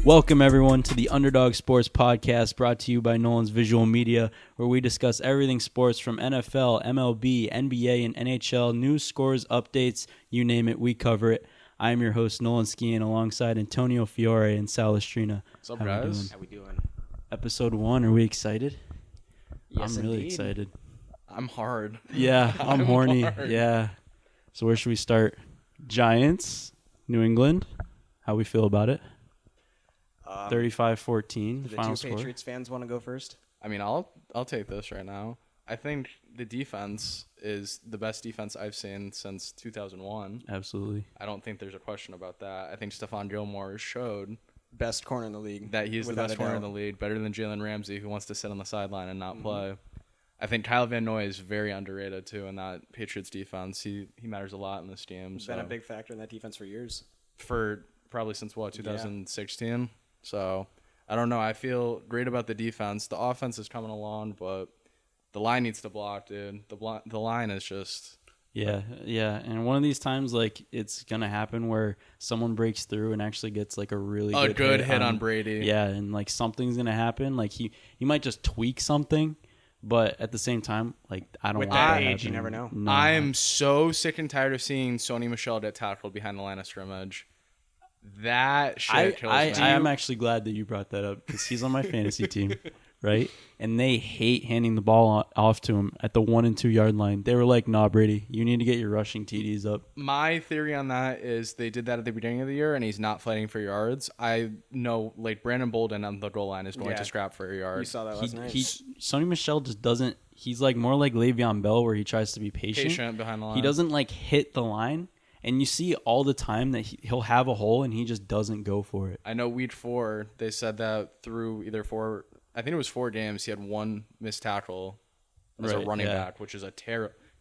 Welcome, everyone, to the Underdog Sports Podcast, brought to you by Nolan's Visual Media, where we discuss everything sports from NFL, MLB, NBA, and NHL, news, scores, updates, you name it, we cover it. I am your host, Nolan Skian, alongside Antonio Fiore and Sal Estrina. What's up, guys? How we doing? Episode 1, are we excited? Yes, I'm really indeed. excited. I'm hard. Yeah, I'm horny. hard. Yeah. So where should we start? Giants, New England. How we feel about it? 35-14, Do the final two score. Patriots fans want to go first? I mean, I'll take this right now. I think the defense is the best defense I've seen since 2001. Absolutely. I don't think there's a question about that. I think Stephon Gilmore showed Best corner in the league. that he's the Without best a corner in doubt. the league, better than Jalen Ramsey, who wants to sit on the sideline and not play. I think Kyle Van Noy is very underrated, too, in that Patriots defense. He matters a lot in this team. He's been a big factor in that defense for years. For probably since, 2016? So, I don't know. I feel great about the defense. The offense is coming along, but the line needs to block, dude. The line is just... Yeah. And one of these times, like, it's going to happen where someone breaks through and actually gets, like, a really good hit on Brady. Yeah, and, like, something's going to happen. Like, he might just tweak something, but at the same time, like, I don't With want that that age, you happening. never know. No. I am so sick and tired of seeing Sony Michel get tackled behind the line of scrimmage. That shit kills me. I am actually glad that you brought that up because he's on my fantasy team, right? And they hate handing the ball off to him at the 1 and 2 yard line. They were like, "Nah, Brady, you need to get your rushing TDs up." My theory on that is they did that at the beginning of the year, and he's not fighting for yards. I know, like, Brandon Bolden on the goal line is going to scrap for a yard. You saw that last night. Sony Michel just doesn't. He's like more like Le'Veon Bell, where he tries to be patient behind the line. He doesn't like hit the line, and you see all the time that he'll have a hole and he just doesn't go for it. I know week 4, they said that through either 4, I think it was 4 games, he had 1 missed tackle as a running back, which is a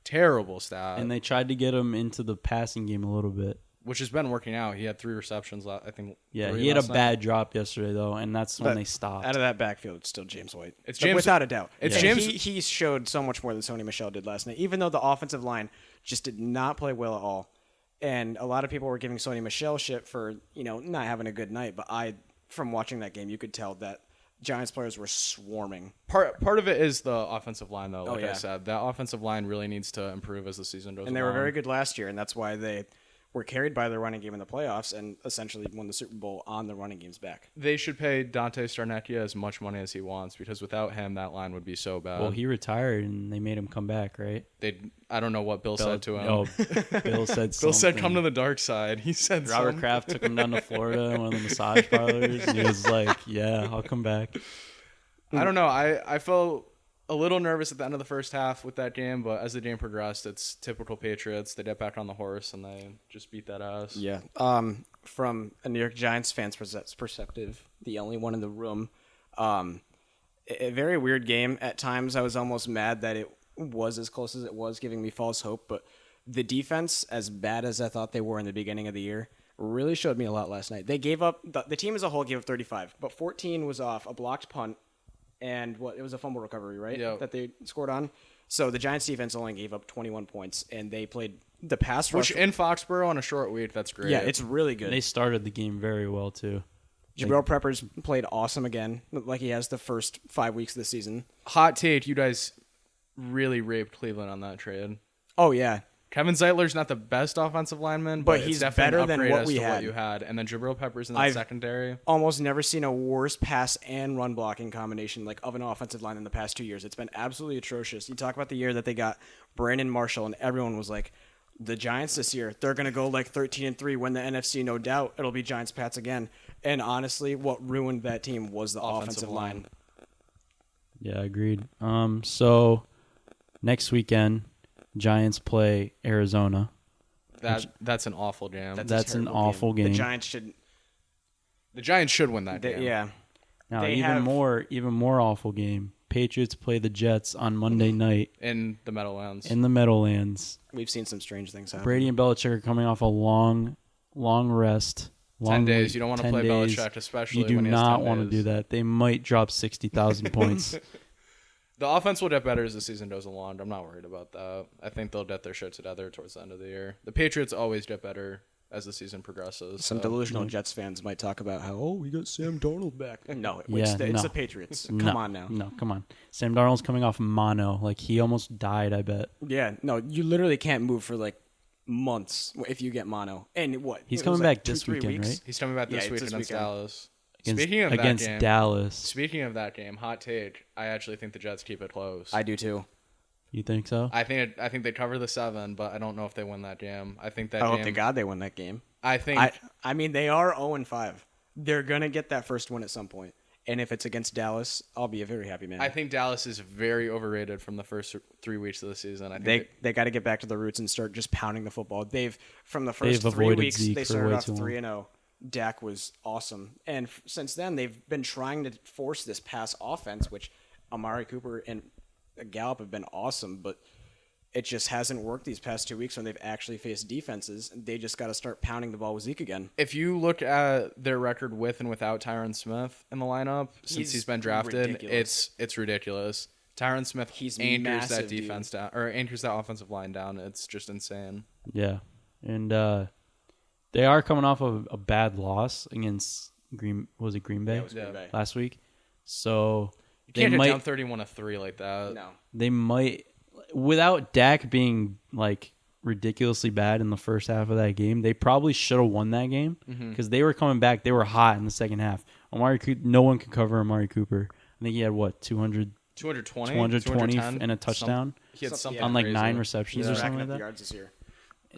terrible stat. And they tried to get him into the passing game a little bit. Which has been working out. He had 3 receptions, I think. Yeah, 3 he had a last night. bad drop yesterday, though, and that's when they stopped. Out of that backfield, it's still James White. It's James- without a doubt. it's And James- He showed so much more than Sony Michel did last night, even though the offensive line just did not play well at all. And a lot of people were giving Sony Michel shit for, not having a good night. But from watching that game, you could tell that Giants players were swarming. Part of it is the offensive line, though. Like I yeah. said, that offensive line really needs to improve as the season goes And they along. were very good last year, and that's why they were carried by their running game in the playoffs and essentially won the Super Bowl on the running game's back. They should pay Dante Starnecchia as much money as he wants, because without him, that line would be so bad. Well, he retired, and they made him come back, right? I don't know what Bill said to him. Oh, Bill said Bill said, something. "Come to the dark side." He said, Robert something. Kraft took him down to Florida in one of the massage parlors, and he was like, "Yeah, I'll come back." I don't know. I felt a little nervous at the end of the first half with that game, but as the game progressed, it's typical Patriots. They get back on the horse and they just beat that ass. Yeah. From a New York Giants fan's perspective, the only one in the room, a very weird game. At times, I was almost mad that it was as close as it was, giving me false hope. But the defense, as bad as I thought they were in the beginning of the year, really showed me a lot last night. They gave up, the team as a whole gave up 35, but 14 was off a blocked punt. And it was a fumble recovery, right? Yeah. That they scored on. So the Giants defense only gave up 21 points, and they played the pass rush. Which in Foxborough on a short week, that's great. Yeah, it's really good. They started the game very well too. Jabril Peppers played awesome again, like he has the first 5 weeks of the season. Hot take, you guys really raped Cleveland on that trade. Oh, yeah. Kevin Zeitler's not the best offensive lineman, but he's it's definitely better an than upgrade what as we to had. what you had. And then Jabril Peppers in the secondary. Almost never seen a worse pass and run blocking combination of an offensive line in the past 2 years. It's been absolutely atrocious. You talk about the year that they got Brandon Marshall, and everyone was like, the Giants this year, they're going to go 13-3, win the NFC, no doubt. It'll be Giants-Pats again. And honestly, what ruined that team was the offensive line. Yeah, agreed. So next weekend, Giants play Arizona. That's an awful game. That's an awful game. The Giants should. The Giants should win that game. Yeah. Now, They even have- more awful game. Patriots play the Jets on Monday night In the Meadowlands. in the Meadowlands. We've seen some strange things happen. Brady and Belichick are coming off a long rest. 10 days. week, You don't want to 10 play days. Belichick, especially You do when he has not 10 want to days. do that. They might drop 60,000 points. The offense will get better as the season goes along. I'm not worried about that. I think they'll get their shit together towards the end of the year. The Patriots always get better as the season progresses. Some so. delusional Jets fans might talk about how, we got Sam Darnold back. No, Yeah, it's no. the Patriots. No, Come on now. No, come on. Sam Darnold's coming off mono. Like, he almost died, I bet. Yeah, no, you literally can't move for like months if you get mono. And what? He's It coming was like back this 2-3 weekend, weeks? right? He's coming back this Yeah, week it's against this weekend. Dallas. Against Dallas. Speaking of that game, hot take. I actually think the Jets keep it close. I do too. You think so? I think they cover the 7, but I don't know if they win that game. I think that I game. hope to God they win that game. I think I mean, they are 0-5. They're going to get that first win at some point. And if it's against Dallas, I'll be a very happy man. I think Dallas is very overrated from the first 3 weeks of the season. I think they got to get back to the roots and start just pounding the football. From the first 3 avoided weeks, Zeke they for started way off too long. 3-0. Dak was awesome. And since then, they've been trying to force this pass offense, which Amari Cooper and Gallup have been awesome, but it just hasn't worked these past 2 weeks when they've actually faced defenses. They just got to start pounding the ball with Zeke again. if you look at their record with and without Tyron Smith in the lineup since he's been drafted, ridiculous. it's ridiculous. Tyron Smith He's anchors massive, that defense down, or anchors that offensive line down. It's just insane. Yeah. And they are coming off of a bad loss against Green Bay? Yeah, it was Green Bay. Last week. So You they can't might get down 31-3 like that. No. they might, without Dak being like ridiculously bad in the first half of that game, they probably should have won that game because they were coming back. They were hot in the second half. No one could cover Amari Cooper. I think he had 220 220 and a touchdown He had something on like crazy. 9 receptions or He's something racking like up that. yards this year.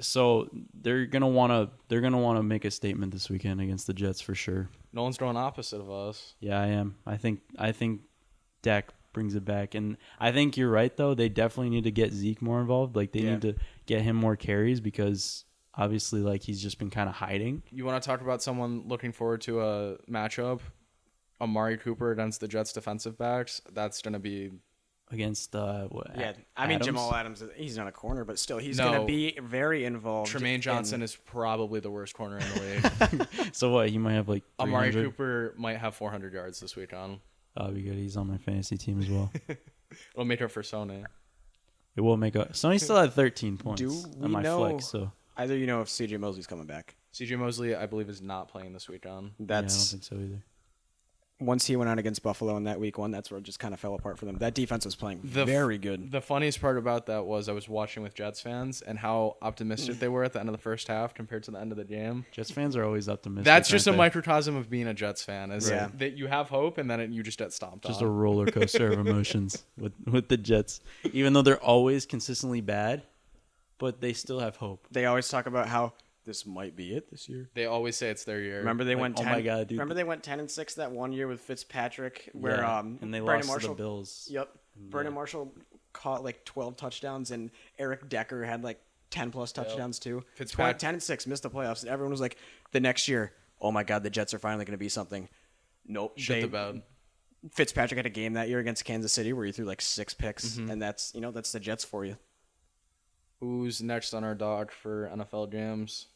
So they're gonna wanna make a statement this weekend against the Jets for sure. Nolan's going opposite of us. Yeah, I am. I think Dak brings it back, and I think you're right though. They definitely need to get Zeke more involved. Like they need to get him more carries because obviously like he's just been kind of hiding. You want to talk about someone looking forward to a matchup? Amari Cooper against the Jets defensive backs. That's going to be Against Yeah, I mean Adams? Jamal Adams. He's not a corner, but still, he's No. going to be very involved. Tremaine Johnson is probably the worst corner in the league. So what? He might have like 300? Amari Cooper might have 400 yards this week on. That'll be good. He's on my fantasy team as well. It'll make up for Sony. It will make up. Sony still had 13 points Do on we my know? flex. So Either you know if CJ Mosley's coming back. CJ Mosley, I believe, is not playing this week on. yeah, I don't That's think so either. once he went out against Buffalo in that week 1. That's where it just kind of fell apart for them. That defense was playing very good. The funniest part about that was I was watching with Jets fans and how optimistic they were at the end of the first half compared to the end of the game. Jets fans are always optimistic. That's just a aren't they? microcosm of being a Jets fan. Is Yeah. that you have hope and then you just get stomped Just on. a roller coaster of emotions with the Jets, even though they're always consistently bad, but they still have hope. They always talk about how this might be it this year. They always say it's their year. Remember they Like, went oh 10, my God, dude. Remember they went 10-6 that one year with Fitzpatrick where Yeah, and they Brandon lost Marshall, to the Bills. Yep. Brandon Marshall caught like 12 touchdowns and Eric Decker had like 10 plus touchdowns too. Fitzpatrick- 10-6 missed the playoffs and everyone was like the next year, "Oh my God, the Jets are finally going to be something." Nope. Shit the bed. Fitzpatrick had a game that year against Kansas City where he threw like 6 picks and that's the Jets for you. Who's next on our dock for NFL games?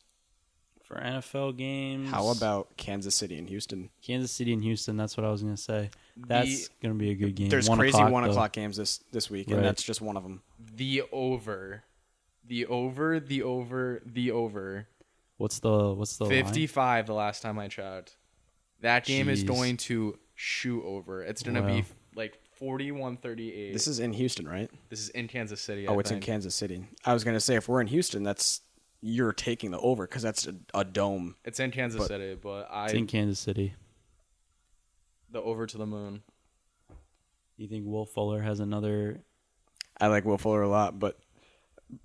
For NFL games, How about Kansas City and Houston? Kansas City and Houston? That's what I was gonna say. That's gonna be a good game. There's 1 crazy o'clock, 1 though. o'clock games this week, Right. and that's just one of them. The over. What's the line? 55 the last time I checked. That game is Jeez. going to shoot over. It's going to Wow. be like 41-38. This is in Houston, right? This is in Kansas City. Oh, I it's in think. Kansas City. I was gonna say if we're in Houston, you're taking the over because that's a dome. It's in Kansas City, but It's in Kansas City. the over to the moon. You think Will Fuller has another? I like Will Fuller a lot, but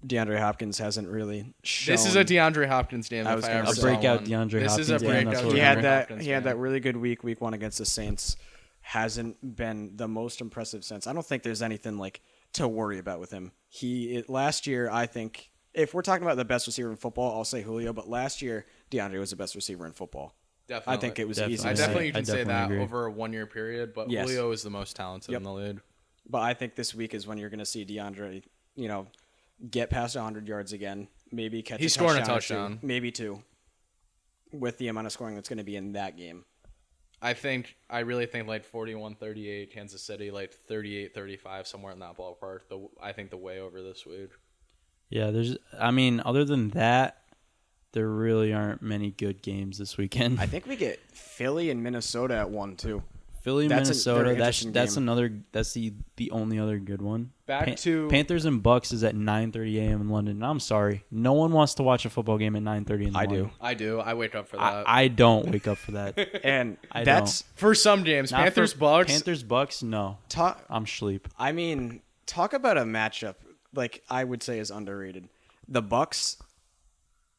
DeAndre Hopkins hasn't really shown. This is a DeAndre Hopkins game. I was if I gonna ever A say- saw breakout one. DeAndre This Hopkins is a game, breakout. that's what he we're had doing. that. Hopkins He had game. that really good week 1 against the Saints. Hasn't been the most impressive since. I don't think there's anything like to worry about with him. Last year, I think if we're talking about the best receiver in football, I'll say Julio. But last year, DeAndre was the best receiver in football. Definitely. I think it was Definitely. easy. I to definitely say. you can I say definitely that agree. over a 1-year period, but Yes. Julio is the most talented Yep. in the league. But I think this week is when you're going to see DeAndre, get past 100 yards again. Maybe catch He's a scoring a touchdown. Or touchdown. two, maybe 2. With the amount of scoring that's going to be in that game. I really think like 41-38 Kansas City, like 38-35 somewhere in that ballpark. I think the way over this week. Yeah, other than that, there really aren't many good games this weekend. I think we get Philly and Minnesota at 1 too. Philly, That's a Minnesota. very That's interesting game. another. That's the only other good one. Back to Panthers and Bucks is at 9:30 a.m. in London. I'm sorry, no one wants to watch a football game at 9:30 in the morning. I do. I wake up for that. I don't wake up for that. And I that's for some games, Not Panthers for- Bucks. Panthers Bucks. No, I'm sleep. I mean, talk about a matchup like I would say is underrated. The Bucks,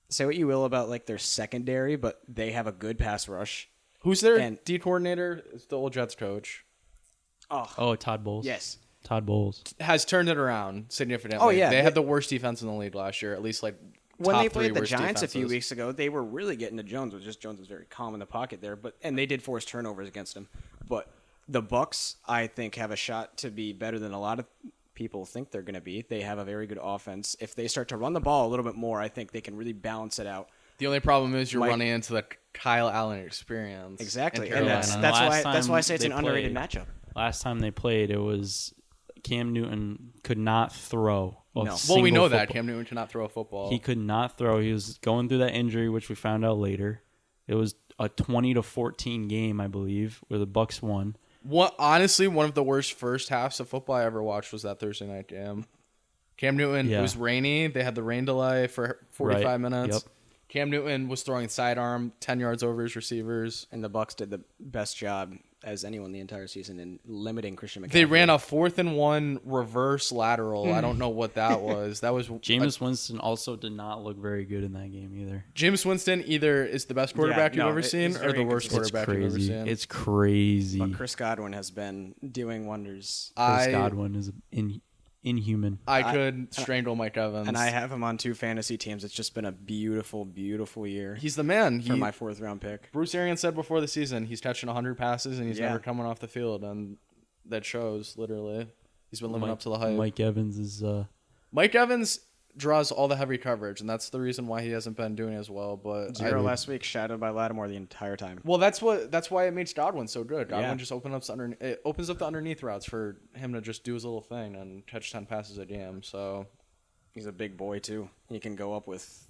say what you will about like their secondary, but they have a good pass rush. Who's their and- D coordinator? It's the old Jets coach. Oh, Todd Bowles. Yes. Todd Bowles. Has turned it around significantly. Oh, yeah. They had the worst defense in the league last year, at least like When top they three played the worst Giants a defenses. few weeks ago, they were really getting to Jones. It was just Jones was very calm in the pocket there, and they did force turnovers against him. But the Bucks, I think, have a shot to be better than a lot of people think they're going to be. They have a very good offense. If they start to run the ball a little bit more, I think they can really balance it out. The only problem is you're Mike- running into the Kyle Allen experience. Exactly, in and Carolina. that's why I say it's they an underrated played- matchup. Last time they played, it was Cam Newton could not throw. No. Well, we know that football. Cam Newton cannot throw a football. He could not throw. He was going through that injury, which we found out later. It was a 20-14 game, I believe, where the Bucks won. Honestly, one of the worst first halves of football I ever watched was that Thursday night game. Cam Newton, Yeah. it was rainy. They had the rain delay for 45 Right. minutes. Yep. Cam Newton was throwing sidearm 10 yards over his receivers. And the Bucks did the best job as anyone the entire season in limiting Christian McCaffrey. They ran a 4th-and-1 reverse lateral. I don't know what that was. That was Jameis Winston also did not look very good in that game either. James Winston either is the best quarterback you've ever it's seen very or the worst inconsistent. It's quarterback you've ever crazy. seen. It's crazy. But Chris Godwin has been doing wonders. Chris Godwin is inhuman. I could strangle Mike Evans. And I have him on 2 fantasy teams. It's just been a beautiful, beautiful year He's the man. for my 4th-round pick. Bruce Arians said before the season he's touching 100 passes and he's Yeah. never coming off the field, and that shows literally. He's been living up to the hype. Mike Evans is Mike Evans draws all the heavy coverage, and that's the reason why he hasn't been doing as well. But 0 last week, shadowed by Lattimore the entire time. well, that's why it makes Godwin so good. Godwin Yeah. just opens up the underneath routes for him to just do his little thing and catch 10 passes a game. So He's a big boy, too. He can go up with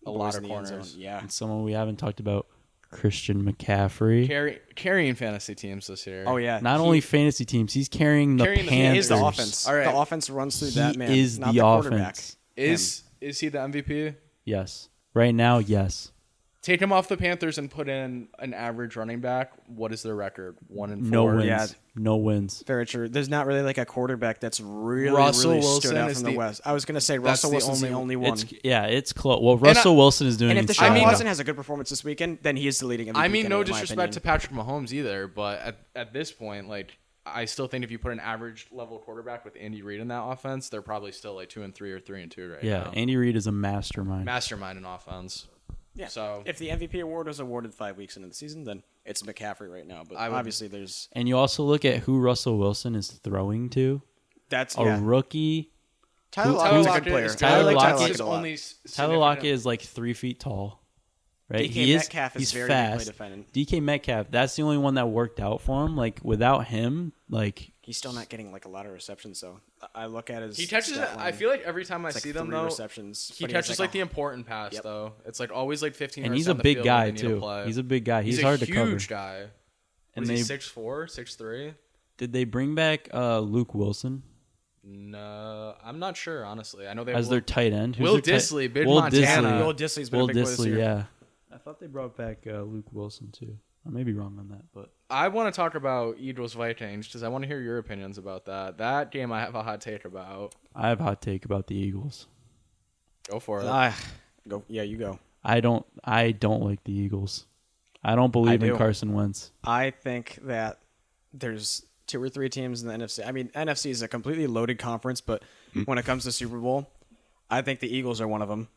a lot boys of in the end corners. zone. Yeah. someone we haven't talked about, Christian McCaffrey. Carrying fantasy teams this year. Oh, yeah. Not only fantasy teams, he's carrying the Carrying the- Panthers. He is the offense. All right. The offense runs through He that man. is not the quarterback. offense. Is he the MVP? Yes. Right now, yes. Take him off the Panthers and put in an average running back. What is their record? 1-4. No wins. Yeah. No wins. Very true. There's not really like a quarterback that's really, Russell really Wilson stood out is from the the- West. I was going to say that's Russell the Wilson's the only- only one. It's close. Well, Russell Wilson is doing And if insane. Deshaun Watson has a good performance this weekend, then he is the leading MVP. I mean, no candidate, in my disrespect to opinion. Patrick Mahomes either, but at this point, like, I still think if you put an average level quarterback with Andy Reid in that offense, they're probably still like 2-3 or 3-2 right Yeah, now. Andy Reid is a mastermind. Mastermind in offense. Yeah. So If the MVP award was awarded 5 weeks into the season, then it's McCaffrey right now. But I would- obviously, there's And you also look at who Russell Wilson is throwing to. that's A rookie. Tyler who- Lockett's a Lockett good player. is- Tyler I like Tyler Lockett Lockett is a lot. only Tyler Lockett is like 3 feet tall. Right? DK Metcalf is he's very good play fast. defending. DK Metcalf, that's the only one that worked out for him. Like without him, like He's still not getting like a lot of receptions, though. I look at his. He catches it. stat I line. feel like every time I It's like see them 3 though, receptions. he but has, catches like like the important pass Yep. though. It's like always like 15. and yards he's a down the big field guy when they need to too. play. He's a big guy. He's a hard to cover. huge guy. And Was he they 6'4", 6'3"? did they bring back Luke Wilson No, I'm not sure honestly. I know they as have their tight end? Who's Will their tight- Dissly, big Will Montana. Dissly. Will Dissly's been Will a big boy this Dissly, year. yeah. I thought they brought back Luke Wilson too. I may be wrong on that, but I want to talk about Eagles Vikings because I want to hear your opinions about that. That game I have a hot take about. I have a hot take about the Eagles. Go for it. Go. Yeah, you go. I don't like the Eagles. I don't believe in do. Carson Wentz. I think that there's 2 or 3 teams in the NFC. I mean, NFC is a completely loaded conference, but when it comes to Super Bowl, I think the Eagles are one of them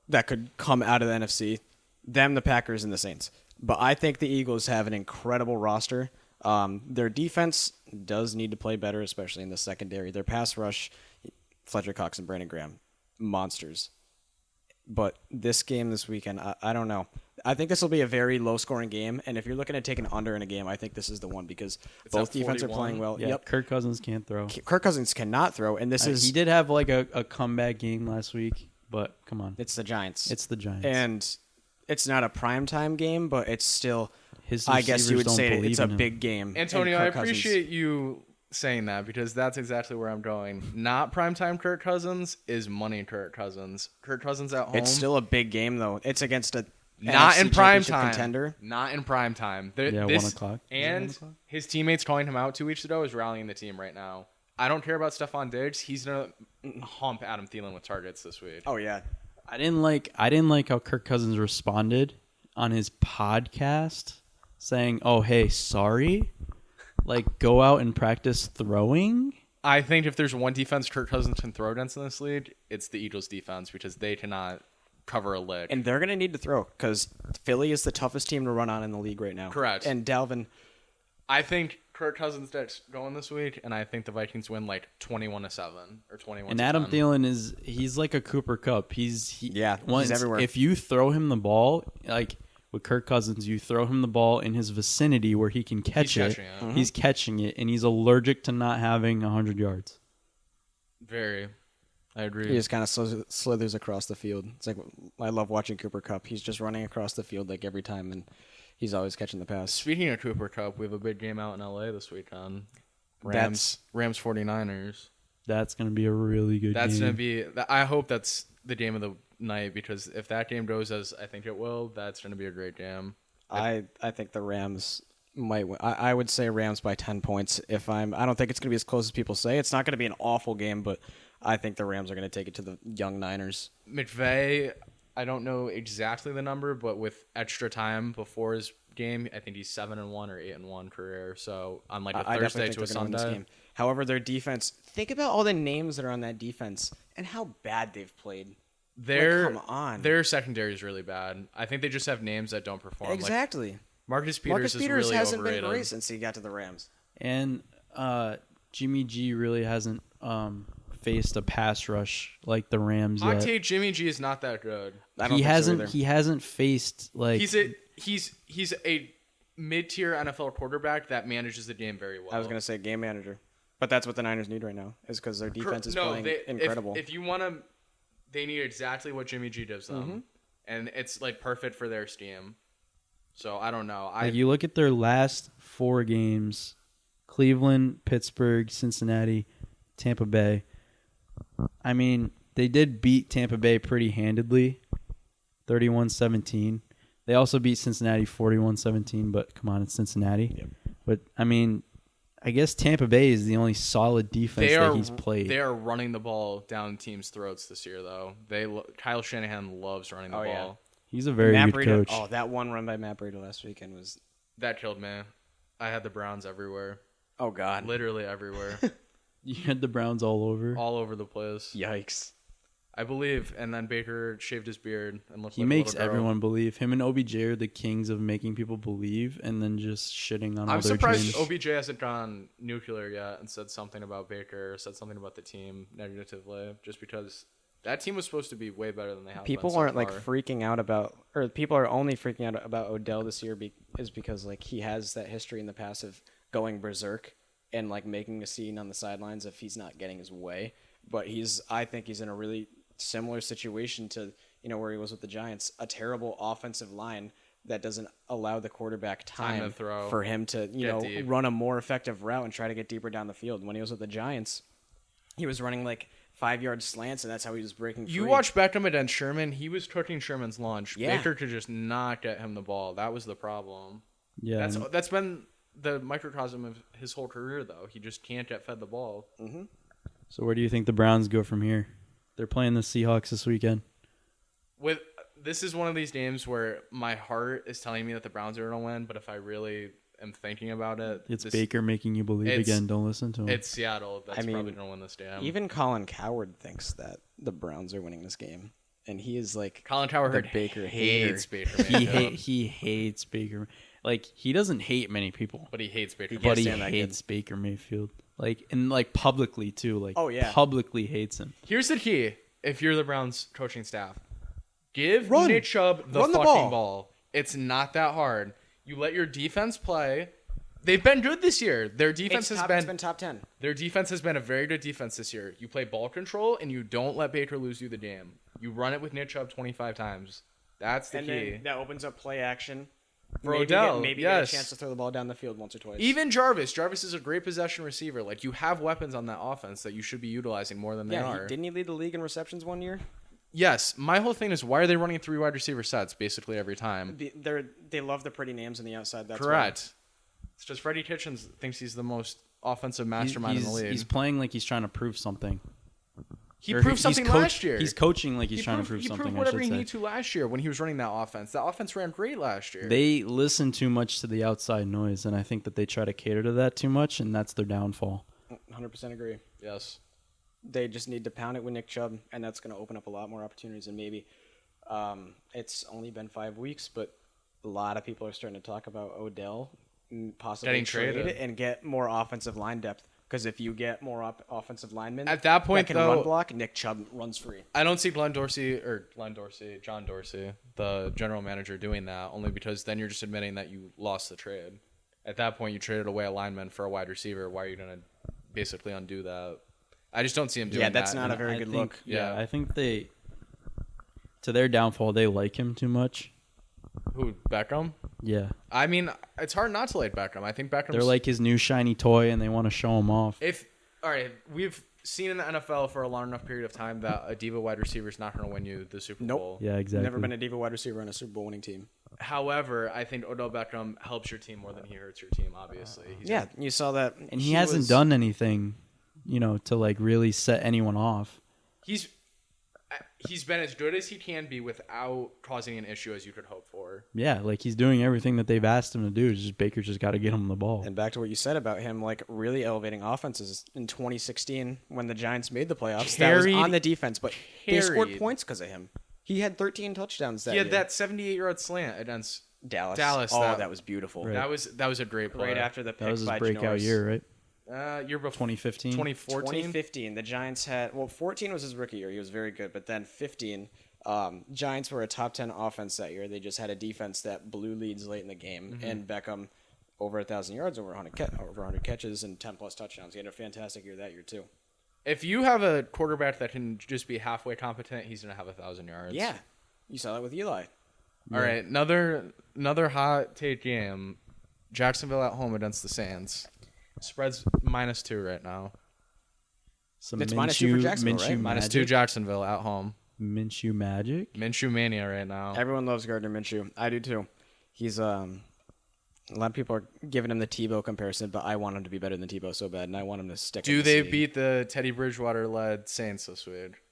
that could come out of the NFC. Them, the Packers, and the Saints. But I think the Eagles have an incredible roster. Their defense does need to play better, especially in the secondary. Their pass rush, Fletcher Cox and Brandon Graham, monsters. But this game this weekend, I don't know. I think this will be a very low-scoring game, and if you're looking to take an under in a game, I think this is the one because It's both at defenses are 41. playing well. Yeah, Yep. Kirk Cousins can't throw. Kirk Cousins cannot throw, and this is He did have like a comeback game last week, but come on, it's the Giants. it's the Giants. And it's not a primetime game, but it's still. His I guess you receivers would don't say believe it's a in him. big game. Antonio, and I Kirk Cousins- appreciate you saying that because that's exactly where I'm going. Not primetime Kirk Cousins is money Kirk Cousins. Kirk Cousins at home. It's still a big game though. It's against a not NFC in prime championship time. contender. Not in prime time. Yeah, 1 o'clock. And Is it 1 o'clock? his teammates calling him out 2 weeks ago is rallying the team right now. I don't care about Stephon Diggs. He's gonna hump Adam Thielen with targets this week. Oh yeah, I didn't like how Kirk Cousins responded on his podcast saying, "Oh, hey, sorry." Like, go out and practice throwing. I think if there's one defense Kirk Cousins can throw against in this league, it's the Eagles defense because they cannot cover a lick. and they're gonna need to throw because Philly is the toughest team to run on in the league right now. Correct. And Dalvin, I think Kirk Cousins gets going this week, and I think the Vikings win like 21-7 or 21. And Adam Thielen he's like a Cooper Cup. He's everywhere. If you throw him the ball, like with Kirk Cousins, you throw him the ball in his vicinity where he can catch it. He's catching it, and he's allergic to not having 100 yards. Very. I agree. he just kind of slithers across the field. It's like I love watching Cooper Cup. He's just running across the field like every time, and he's always catching the pass. Speaking of Cooper Cup, we have a big game out in LA this weekend. Rams 49ers. That's going to be a really good That's game. going to be I hope that's the game of the night because if that game goes as I think it will, that's going to be a great game. I think the Rams might win. I would say Rams by 10 points. I don't think it's going to be as close as people say. It's not going to be an awful game, but I think the Rams are going to take it to the young Niners. McVay, I don't know exactly the number, but with extra time before his game, I think he's 7-1 or 8-1 career. So on like a Thursday to a Sunday. However, their defense. Think about all the names that are on that defense and how bad they've played. Come on. Their secondary is really bad. I think they just have names that don't perform. Exactly. Like, Marcus Peters Marcus is Peters really hasn't overrated. been great since he got to the Rams. And Jimmy G really hasn't faced a pass rush like the Rams Hot yet. take: Jimmy G is not that good. He hasn't faced like He's a mid-tier NFL quarterback that manages the game very well. I was going to say game manager. But that's what the Niners need right now is because their defense is playing incredible. If you want to, they need exactly what Jimmy G gives them. And it's like perfect for their scheme. So I don't know. Like you look at their last 4 games: Cleveland, Pittsburgh, Cincinnati, Tampa Bay. I mean, they did beat Tampa Bay pretty handedly, 31-17. They also beat Cincinnati 41-17, but come on, it's Cincinnati. Yep. But I mean, I guess Tampa Bay is the only solid defense that he's played. They are running the ball down teams' throats this year, though. Kyle Shanahan loves running the ball. Yeah. He's a very good coach. Oh, that one run by Matt Breida last weekend was... That killed me. I had the Browns everywhere. Oh, God. Literally everywhere. You had the Browns all over? All over the place. Yikes. I believe. And then Baker shaved his beard and looked He like makes a little girl. everyone believe. Him and OBJ are the kings of making people believe and then just shitting on other surprised teams. OBJ hasn't gone nuclear yet and said something about Baker, said something about the team negatively, just because that team was supposed to be way better than they have. People aren't like freaking out about, or people are only freaking out about Odell this year is because like he has that history in the past of going berserk and like making a scene on the sidelines if he's not getting his way. But I think he's in a really similar situation to where he was with the Giants, a terrible offensive line that doesn't allow the quarterback time to throw, for him to run a more effective route and try to get deeper down the field. When he was with the Giants, he was running like 5-yard slants, and that's how he was breaking free. You watch Beckham against Sherman; he was cooking Sherman's lunch. Yeah. Baker could just not get him the ball. That was the problem. Yeah, that's been the microcosm of his whole career, though. He just can't get fed the ball. Mm-hmm. So where do you think the Browns go from here? They're playing the Seahawks this weekend. This is one of these games where my heart is telling me that the Browns are going to win, but if I really am thinking about it, it's Baker making you believe again. Don't listen to him. It's Seattle that's probably going to win this game. Even Colin Cowherd thinks that the Browns are winning this game, and he is like Colin Cowherd Baker hates hater. Baker. He hates Baker. Like he doesn't hate many people, but he hates Baker. But he hates Baker Mayfield. Like publicly too. Like publicly hates him. Here's the key: if you're the Browns coaching staff, give Nick Chubb the fucking ball. It's not that hard. You let your defense play. They've been good this year. Their defense has been top 10. Their defense has been a very good defense this year. You play ball control and you don't let Baker lose you the game. You run it with Nick Chubb 25 times. That's the and key. then that opens up play action. For maybe Odell, maybe yes. get a chance to throw the ball down the field once or twice. Even Jarvis. Jarvis is a great possession receiver. Like, you have weapons on that offense that you should be utilizing more than they are. Didn't he lead the league in receptions one year? Yes. My whole thing is, why are they running 3 wide receiver sets basically every time? They love the pretty names on the outside. That's Correct. It's just Freddie Kitchens thinks he's the most offensive mastermind in the league. He's playing like he's trying to prove something. He proved something last year. He's coaching like he's trying to prove He something. proved whatever he needed to last year when he was running that offense. That offense ran great last year. They listen too much to the outside noise, and I think that they try to cater to that too much, and that's their downfall. 100% agree. Yes. They just need to pound it with Nick Chubb, and that's going to open up a lot more opportunities. And maybe it's only been 5 weeks, but a lot of people are starting to talk about Odell possibly Getting traded and get more offensive line depth. Because if you get more offensive linemen at that point, that can run block, Nick Chubb runs free. I don't see John Dorsey, the general manager, doing that, only because then you're just admitting that you lost the trade. At that point, you traded away a lineman for a wide receiver. Why are you going to basically undo that? I just don't see him doing that. Yeah, that's not a very good look. Yeah, I think to their downfall, they like him too much. Who, Beckham? Yeah. I mean, it's hard not to like Beckham. I think Beckham's... They're like his new shiny toy, and they want to show him off. All right, we've seen in the NFL for a long enough period of time that a diva wide receiver is not going to win you the Super Bowl. Yeah, exactly. Never been a diva wide receiver on a Super Bowl winning team. However, I think Odell Beckham helps your team more than he hurts your team, obviously. You saw that. And he hasn't done anything, to like really set anyone off. He's been as good as he can be without causing an issue as you could hope for. Yeah, like he's doing everything that they've asked him to do. Baker's just got to get him the ball. And back to what you said about him, like really elevating offenses in 2016 when the Giants made the playoffs. That was on the defense, but they scored points because of him. He had 13 touchdowns that year. He had that 78-yard slant against Dallas. Oh, that was beautiful. Right. That was a great play. Right after the pick that was his by breakout Janoris. year, right? Year before 2015. 2015. The Giants had 14 was his rookie year. He was very good, but then 15. Giants were a top 10 offense that year. They just had a defense that blew leads late in the game, and Beckham over 1,000 yards, over 100 catches, and 10 plus touchdowns. He had a fantastic year that year too. If you have a quarterback that can just be halfway competent, he's gonna have 1,000 yards. Yeah, you saw that with Eli. All right, another hot take game. Jacksonville at home against the Saints. Spread's -2 right now. It's -2 for Jacksonville, right? -2 Jacksonville at home. Minshew magic. Minshew mania right now. Everyone loves Gardner Minshew. I do too. He's a lot of people are giving him the Tebow comparison, but I want him to be better than Tebow so bad, and I want him to stick. Do they beat the Teddy Bridgewater-led Saints this week?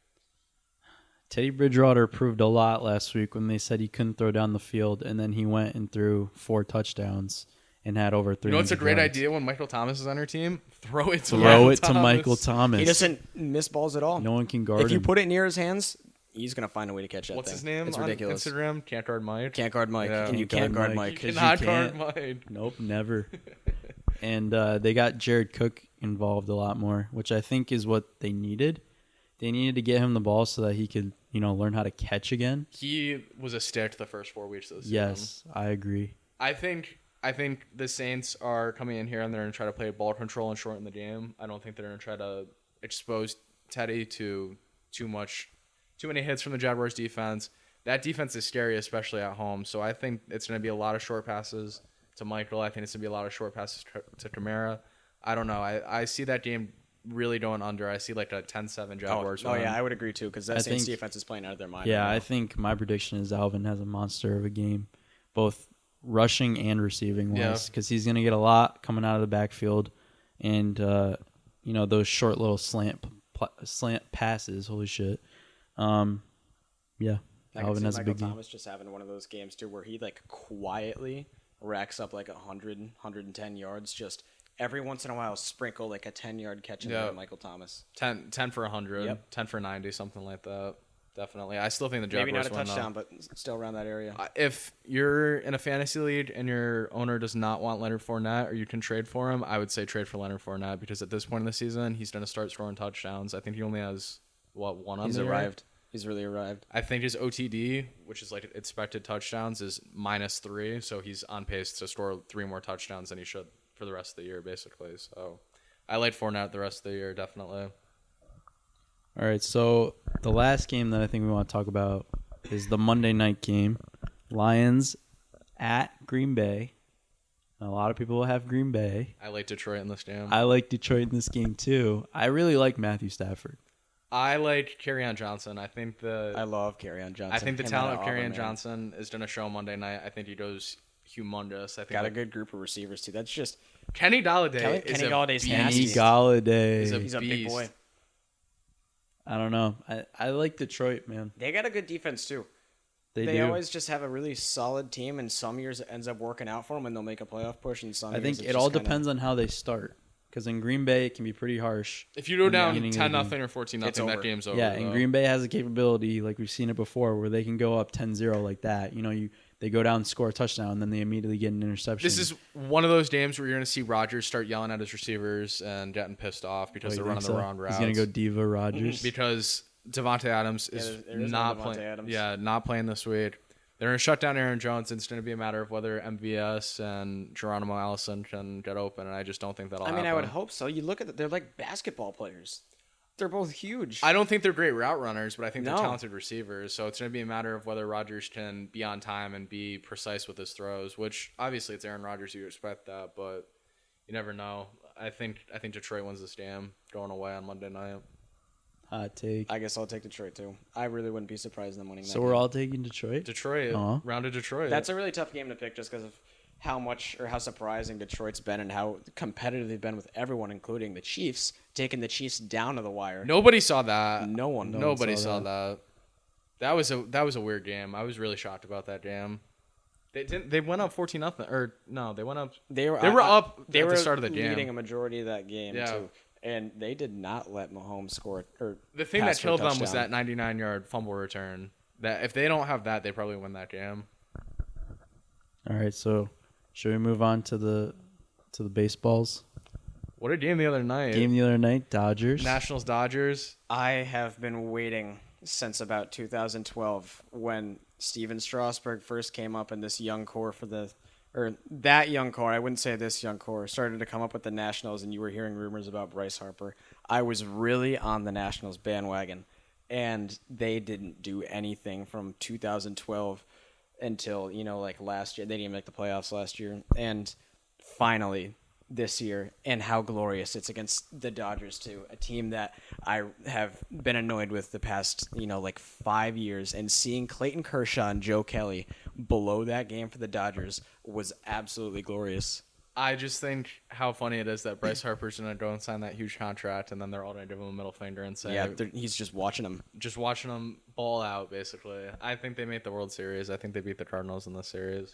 Teddy Bridgewater proved a lot last week when they said he couldn't throw down the field, and then he went and threw 4 touchdowns and had over 300 You know, it's a great yards. idea when Michael Thomas is on your team. Throw it to Michael Thomas. He doesn't miss balls at all. No one can guard him. If you put it near his hands, he's gonna find a way to catch that What's thing. his name It's on ridiculous. Instagram? Can't guard Mike. Can't guard Mike, Yeah. and you can't guard Mike. You cannot guard Mike. Nope, never. And they got Jared Cook involved a lot more, which I think is what they needed. They needed to get him the ball so that he could, learn how to catch again. He was a stick the first 4 weeks of the season. Yes, I agree. I think the Saints are coming in here and they're going to try to play ball control and shorten the game. I don't think they're going to try to expose Teddy to too many hits from the Jaguars defense. That defense is scary, especially at home. So I think it's going to be a lot of short passes to Michael. I think it's going to be a lot of short passes to Kamara. I don't know. I see that game really going under. I see like a 10-7 Jaguars win. Oh yeah, I would agree too, because that Saints defense is playing out of their mind. Yeah, right now. I think my prediction is Alvin has a monster of a game, both rushing and receiving wise, because he's going to get a lot coming out of the backfield, and those short little slant passes. Holy shit! Yeah, Alvin has a big game. Thomas just having one of those games too, where he like quietly racks up like 110 yards. Just every once in a while, sprinkle like a 10-yard catch in there, Michael Thomas. 10 for 100, 10 for 90, something like that. Definitely. I still think the Jaguars maybe not a win, touchdown, but still around that area. If you're in a fantasy league and your owner does not want Leonard Fournette or you can trade for him, I would say trade for Leonard Fournette, because at this point in the season, he's going to start scoring touchdowns. I think he only has, one on He's the year? arrived. He's really arrived. I think his OTD, which is like expected touchdowns, is -3, so he's on pace to score 3 more touchdowns than he should for the rest of the year, basically. So I like Fournette the rest of the year, definitely. All right, so the last game that I think we want to talk about is the Monday night game. Lions at Green Bay. A lot of people will have Green Bay. I like Detroit in this game. I like Detroit in this game too. I really like Matthew Stafford. I like Kerryon Johnson. I love Kerryon Johnson. I think the Him talent out of Auburn, Kerryon man. Johnson is going to show Monday night. I think he goes humongous. I think Got a good group of receivers too. That's just Kenny Galladay Kenny is Galladay's a nasty. beast. Kenny Galladay. He's a big beast. boy. I don't know. I like Detroit, man. They got a good defense too. They They do. always just have a really solid team, and some years it ends up working out for them, and they'll make a playoff push. And some I years think it's it just all kinda- depends on how they start. Because in Green Bay, it can be pretty harsh. If you go in the down beginning of the 10-0 game. or 14-0, It's that over. game's over. Yeah, and though. Green Bay has a capability, like we've seen it before, where they can go up 10-0 like that. You know, they go down, score a touchdown, and then they immediately get an interception. This is one of those games where you're going to see Rodgers start yelling at his receivers and getting pissed off because Oh, they're you running think the so? wrong routes. He's going to go Diva Rodgers. Because Devontae Adams is there is not no Devontae playing. Adams. Yeah, not playing this week. They're going to shut down Aaron Jones. It's going to be a matter of whether MVS and Geronimo Allison can get open, and I just don't think that'll happen. I would hope so. You look at they're like basketball players. They're both huge. I don't think they're great route runners, but I think they're No. talented receivers. So it's going to be a matter of whether Rodgers can be on time and be precise with his throws, which obviously it's Aaron Rodgers. You expect that, but you never know. I think Detroit wins this game going away on Monday night. Hot take. I guess I'll take Detroit too. I really wouldn't be surprised in them winning that. So we're all taking Detroit? Detroit, Uh-huh. round of Detroit. That's a really tough game to pick just because of how much or how surprising Detroit's been and how competitive they've been with everyone, including the Chiefs, taking the Chiefs down to the wire. Nobody saw that. No one. Nobody saw saw that. That was a weird game. I was really shocked about that game. They went up 14-0, or no, they went up. They were up They at were the start of the game. leading a majority of that game Yeah. too, and they did not let Mahomes score. Or The thing that pass for a killed them was touchdown. that 99-yard fumble return. That if they don't have that, they probably win that game. All right, so should we move on to the baseballs? What a game the other night. Game the other night, Dodgers. Nationals Dodgers. I have been waiting since about 2012 when Steven Strasburg first came up in this young core that young core. I wouldn't say this young core started to come up with the Nationals, and you were hearing rumors about Bryce Harper. I was really on the Nationals bandwagon, and they didn't do anything from 2012 until like last year. They didn't even make the playoffs last year, and finally this year, and how glorious it's against the Dodgers too, a team that I have been annoyed with the past 5 years, and seeing Clayton Kershaw and Joe Kelly below that game for the Dodgers was absolutely glorious. I just think how funny it is that Bryce Harper's going to go and sign that huge contract, and then they're all going to give him a middle finger and say, He's just watching them. just watching them ball out, basically. I think they made the World Series. I think they beat the Cardinals in this series.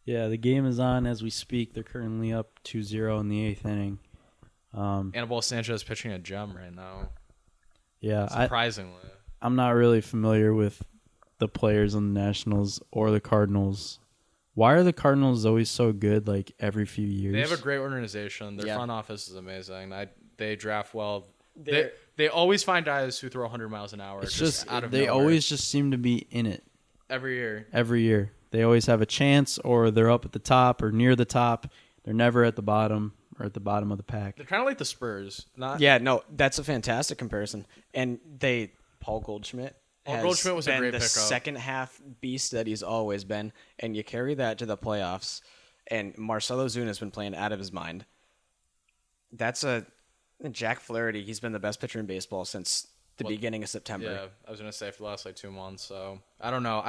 Yeah, the game is on as we speak. They're currently up 2-0 in the 8th inning. Anibal Sanchez pitching a gem right now. Yeah, Surprisingly. I'm not really familiar with the players on the Nationals or the Cardinals. Why are the Cardinals always so good like every few years? They have a great organization. Their Yeah. front office is amazing. They draft well. They're- They always find guys who throw 100 miles an hour. It's just just out of they nowhere. always just seem to be in it every year. every year. They always have a chance, or they're up at the top or near the top. They're never at the bottom or at the bottom of the pack. They're kind of like the Spurs. Not Yeah, no, that's a fantastic comparison. And Paul Goldschmidt. Paul has Goldschmidt was a been great the pickup. second half beast that he's always been, and you carry that to the playoffs. And Marcelo Zuna's been playing out of his mind. That's Jack Flaherty. He's been the best pitcher in baseball since the beginning of September. Yeah, I was gonna say for the last 2 months. So I don't know.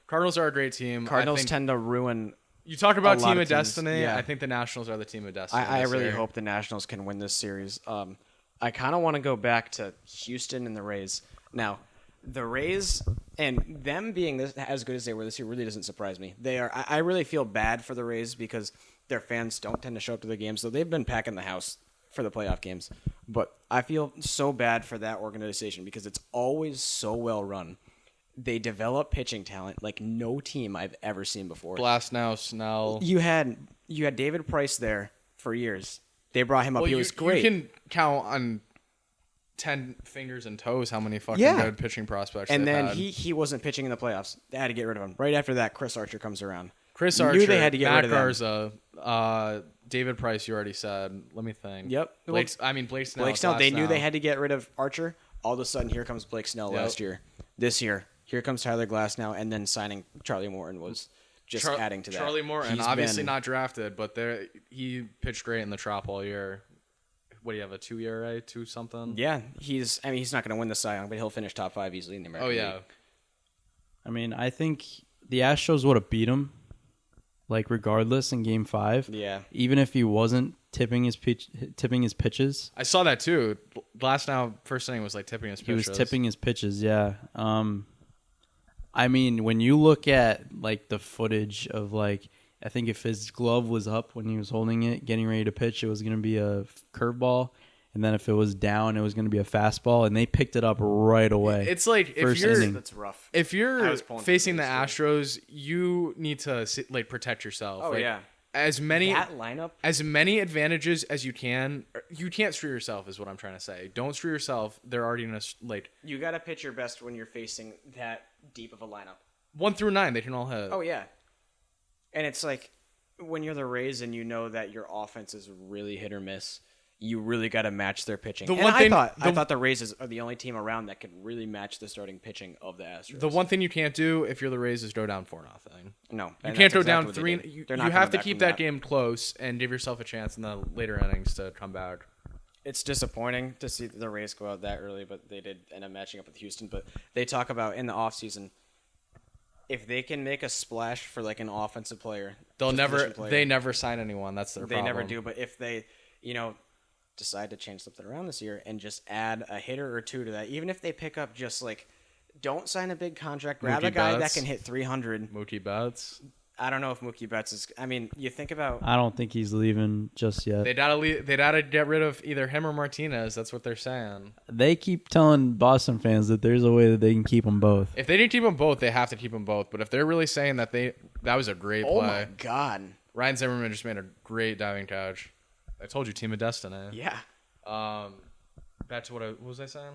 Cardinals are a great team. Cardinals I think tend to ruin. you talk about a lot team of of teams. destiny. Yeah. I think the Nationals are the team of destiny. I this really year. hope the Nationals can win this series. I kind of want to go back to Houston and the Rays. Now, the Rays and them being as good as they were this year really doesn't surprise me. They are. I really feel bad for the Rays because their fans don't tend to show up to the games, so they've been packing the house for the playoff games. But I feel so bad for that organization because it's always so well run. They develop pitching talent like no team I've ever seen before. Glasnow, Snell. You had David Price there for years. They brought him up. He was great. You can count on 10 fingers and toes how many fucking Yeah. good pitching prospects. And they've then had. he wasn't pitching in the playoffs. They had to get rid of him. Right after that, Chris Archer comes around. Chris Knew Archer, they had to get Matt rid of them. Garza, David Price. You already said. Let me think. Yep. Blake Snell. Blake Snell. They knew Glasnow. they had to get rid of Archer. All of a sudden, here comes Blake Snell Yep. last year. This year, here comes Tyler Glass now, and then signing Charlie Morton was just adding to that. Charlie Morton, obviously not drafted, but he pitched great in the Trop all year. What do you have, a 2 ERA, 2 something? Yeah, he's not going to win the Cy Young, but he'll finish top 5 easily in the American League. I mean, I think the Astros would have beat him, like regardless in Game 5. Yeah, even if he wasn't tipping his pitches. I saw that too. First inning was like tipping his pitches. He was tipping his pitches. Yeah. I mean, when you look at like the footage of like, I think if his glove was up when he was holding it, getting ready to pitch, it was going to be a curveball. And then if it was down, it was going to be a fastball. And they picked it up right away. It's like that's rough. If you're facing the Astros, you need to like protect yourself. Oh, like, yeah. As many advantages as you can. You can't screw yourself, is what I'm trying to say. Don't screw yourself. They're already in a like. You got to pitch your best when you're facing that deep of a lineup. 1 through 9, they can all hit. Oh yeah, and it's like when you're the Rays and you know that your offense is really hit or miss. You really got to match their pitching. I thought the Rays are the only team around that could really match the starting pitching of the Astros. The one thing you can't do if you're the Rays is go down 4-0. No, you can't go down 3. You have to keep that game close and give yourself a chance in the later innings to come back. It's disappointing to see the Rays go out that early, but they did end up matching up with Houston. But they talk about in the offseason, if they can make a splash for like an offensive player, they never sign anyone. That's their problem. They never do. But if they, decide to change something around this year and just add a hitter or two to that, even if they pick up just like, don't sign a big contract, grab a guy that can hit 300. Mookie Betts. I don't know if Mookie Betts is. I mean, you think about. I don't think he's leaving just yet. They'd gotta get rid of either him or Martinez. That's what they're saying. They keep telling Boston fans that there's a way that they can keep them both. If they didn't keep them both, they have to keep them both. But if they're really saying that that was a great play. Oh my God! Ryan Zimmerman just made a great diving catch. I told you, team of destiny. Yeah. Back to what was I saying?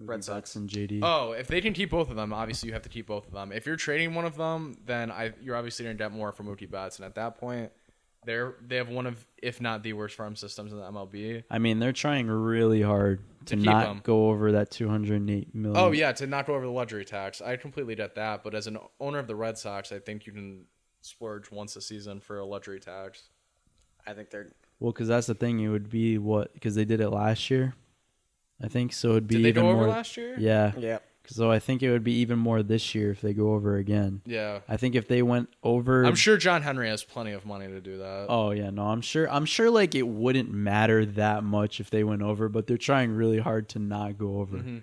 Red Sox and JD. Oh, if they can keep both of them, obviously you have to keep both of them. If you're trading one of them, then you're obviously going to get more from Mookie Betts. And at that point, they have one of, if not the worst farm systems in the MLB. I mean, they're trying really hard to not go over that $208 million. Oh yeah, to not go over the luxury tax. I completely get that. But as an owner of the Red Sox, I think you can splurge once a season for a luxury tax. I think they're. Well, because that's the thing. It would be because they did it last year, I think. So it'd be did they even go more over last year? Yeah. Yeah. So I think it would be even more this year if they go over again. Yeah. I think if they went over, I'm sure John Henry has plenty of money to do that. Oh yeah, no, I'm sure like it wouldn't matter that much if they went over, but they're trying really hard to not go over. Mm-hmm.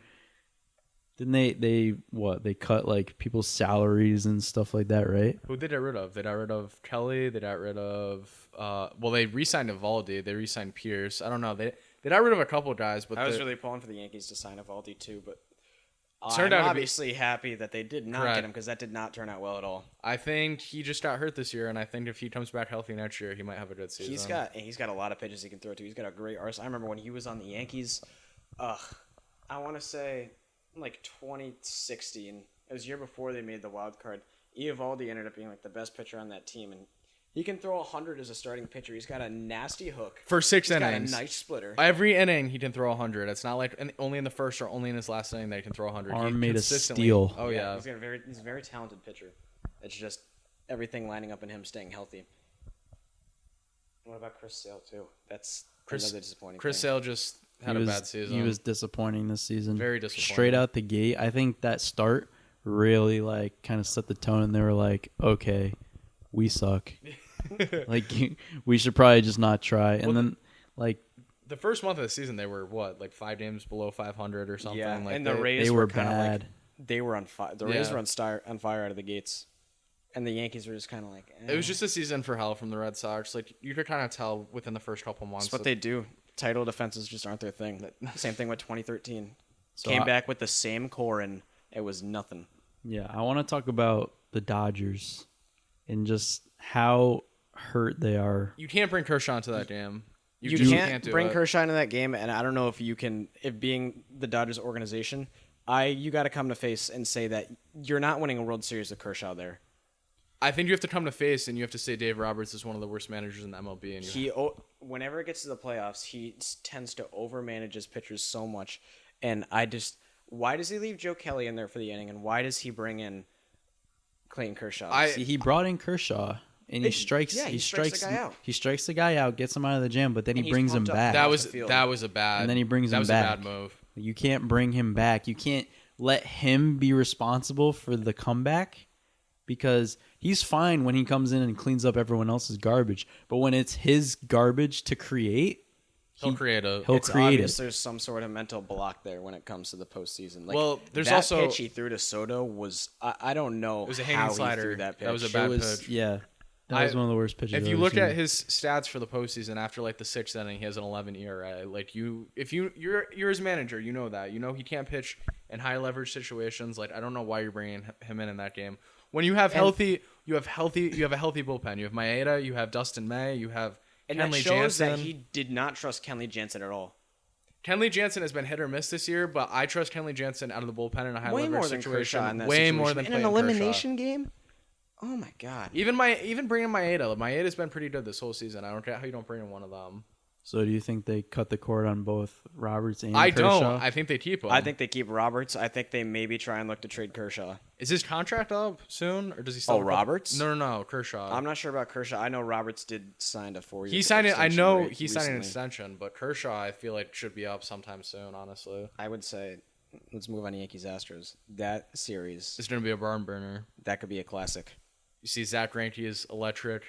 Didn't they cut like people's salaries and stuff like that, right? Who did they get rid of? They got rid of Kelly. They got rid of they re-signed Evaldi. They re-signed Pierce. I don't know. They got rid of a couple guys, but I was really pulling for the Yankees to sign Evaldi too, but I'm obviously happy that they did not get him because that did not turn out well at all. I think he just got hurt this year, and I think if he comes back healthy next year, he might have a good season. He's got a lot of pitches he can throw to. He's got a great arsenal. I remember when he was on the Yankees. I want to say like 2016. It was the year before they made the wild card. Evaldi ended up being like the best pitcher on that team, and he can throw 100 as a starting pitcher. He's got a nasty hook for 6 innings. He's got a nice splitter. Every inning he can throw 100. It's not like only in the first or only in his last inning that he can throw 100. Arm made of steel. Oh yeah. He's a very talented pitcher. It's just everything lining up in him staying healthy. What about Chris Sale too? That's another disappointing. Chris Sale just had a bad season. He was disappointing this season. Very disappointing. Straight out the gate. I think that start really like kind of set the tone, and they were like, okay, we suck. Like we should probably just not try. And then like the first month of the season, they were like 5 games below 500 or something. Yeah, like and the Rays were bad. They were on fire. The Rays were on fire out of the gates, and the Yankees were just kind of like. It was just a season for hell from the Red Sox. Like you could kind of tell within the first couple months. That's what they do. Title defenses just aren't their thing. Same thing with 2013. Came back with the same core, and it was nothing. Yeah, I want to talk about the Dodgers and just how hurt they are. You can't bring Kershaw into that game. You can't bring Kershaw into that game, and I don't know if you can. If being the Dodgers organization, you got to come to face and say that you're not winning a World Series with Kershaw there. I think you have to come to face, and you have to say Dave Roberts is one of the worst managers in the MLB. And whenever it gets to the playoffs, he tends to overmanage his pitchers so much, and Why does he leave Joe Kelly in there for the inning, and why does he bring in Clayton Kershaw? See, he brought in Kershaw, and he strikes the guy out. He strikes the guy out, gets him out of the jam, but then And he he's brings him pumped up. back. That was a bad. And then he brings that him was back. a bad move. You can't bring him back. You can't let him be responsible for the comeback because he's fine when he comes in and cleans up everyone else's garbage. But when it's his garbage to create, He'll create it. It's obvious there's some sort of mental block there when it comes to the postseason. Like, there's that also pitch he threw to Soto was I don't know it was a how hanging he slider. threw that pitch. That was a bad pitch. Yeah, that was one of the worst pitches. If I've you ever look seen. at his stats for the postseason after like the 6th inning, he has an 11 ERA. Like you're his manager, you know that. You know he can't pitch in high leverage situations. Like I don't know why you're bringing him in that game. When you have you have a healthy bullpen. You have Maeda, you have Dustin May, you have and Kenley that shows Jansen. that he did not trust Kenley Jansen at all. Kenley Jansen has been hit or miss this year, but I trust Kenley Jansen out of the bullpen in a high leverage situation. Way more than in an elimination game. Oh my god! Even bringing Maeda. Maeda's been pretty good this whole season. I don't get how you don't bring in one of them. So do you think they cut the cord on both Roberts and I Kershaw? don't. I think they keep him. I think they keep Roberts. I think they maybe try and look to trade Kershaw. Is his contract up soon, or does he still? Oh, Roberts? No, Kershaw. I'm not sure about Kershaw. I know Roberts did sign a 4-year. He signed it. I know he recently. signed an extension, but Kershaw, I feel like should be up sometime soon. Honestly, I would say, let's move on to Yankees Astros. That series, it's going to be a barn burner. that could be a classic. You see, Zach Greinke is electric.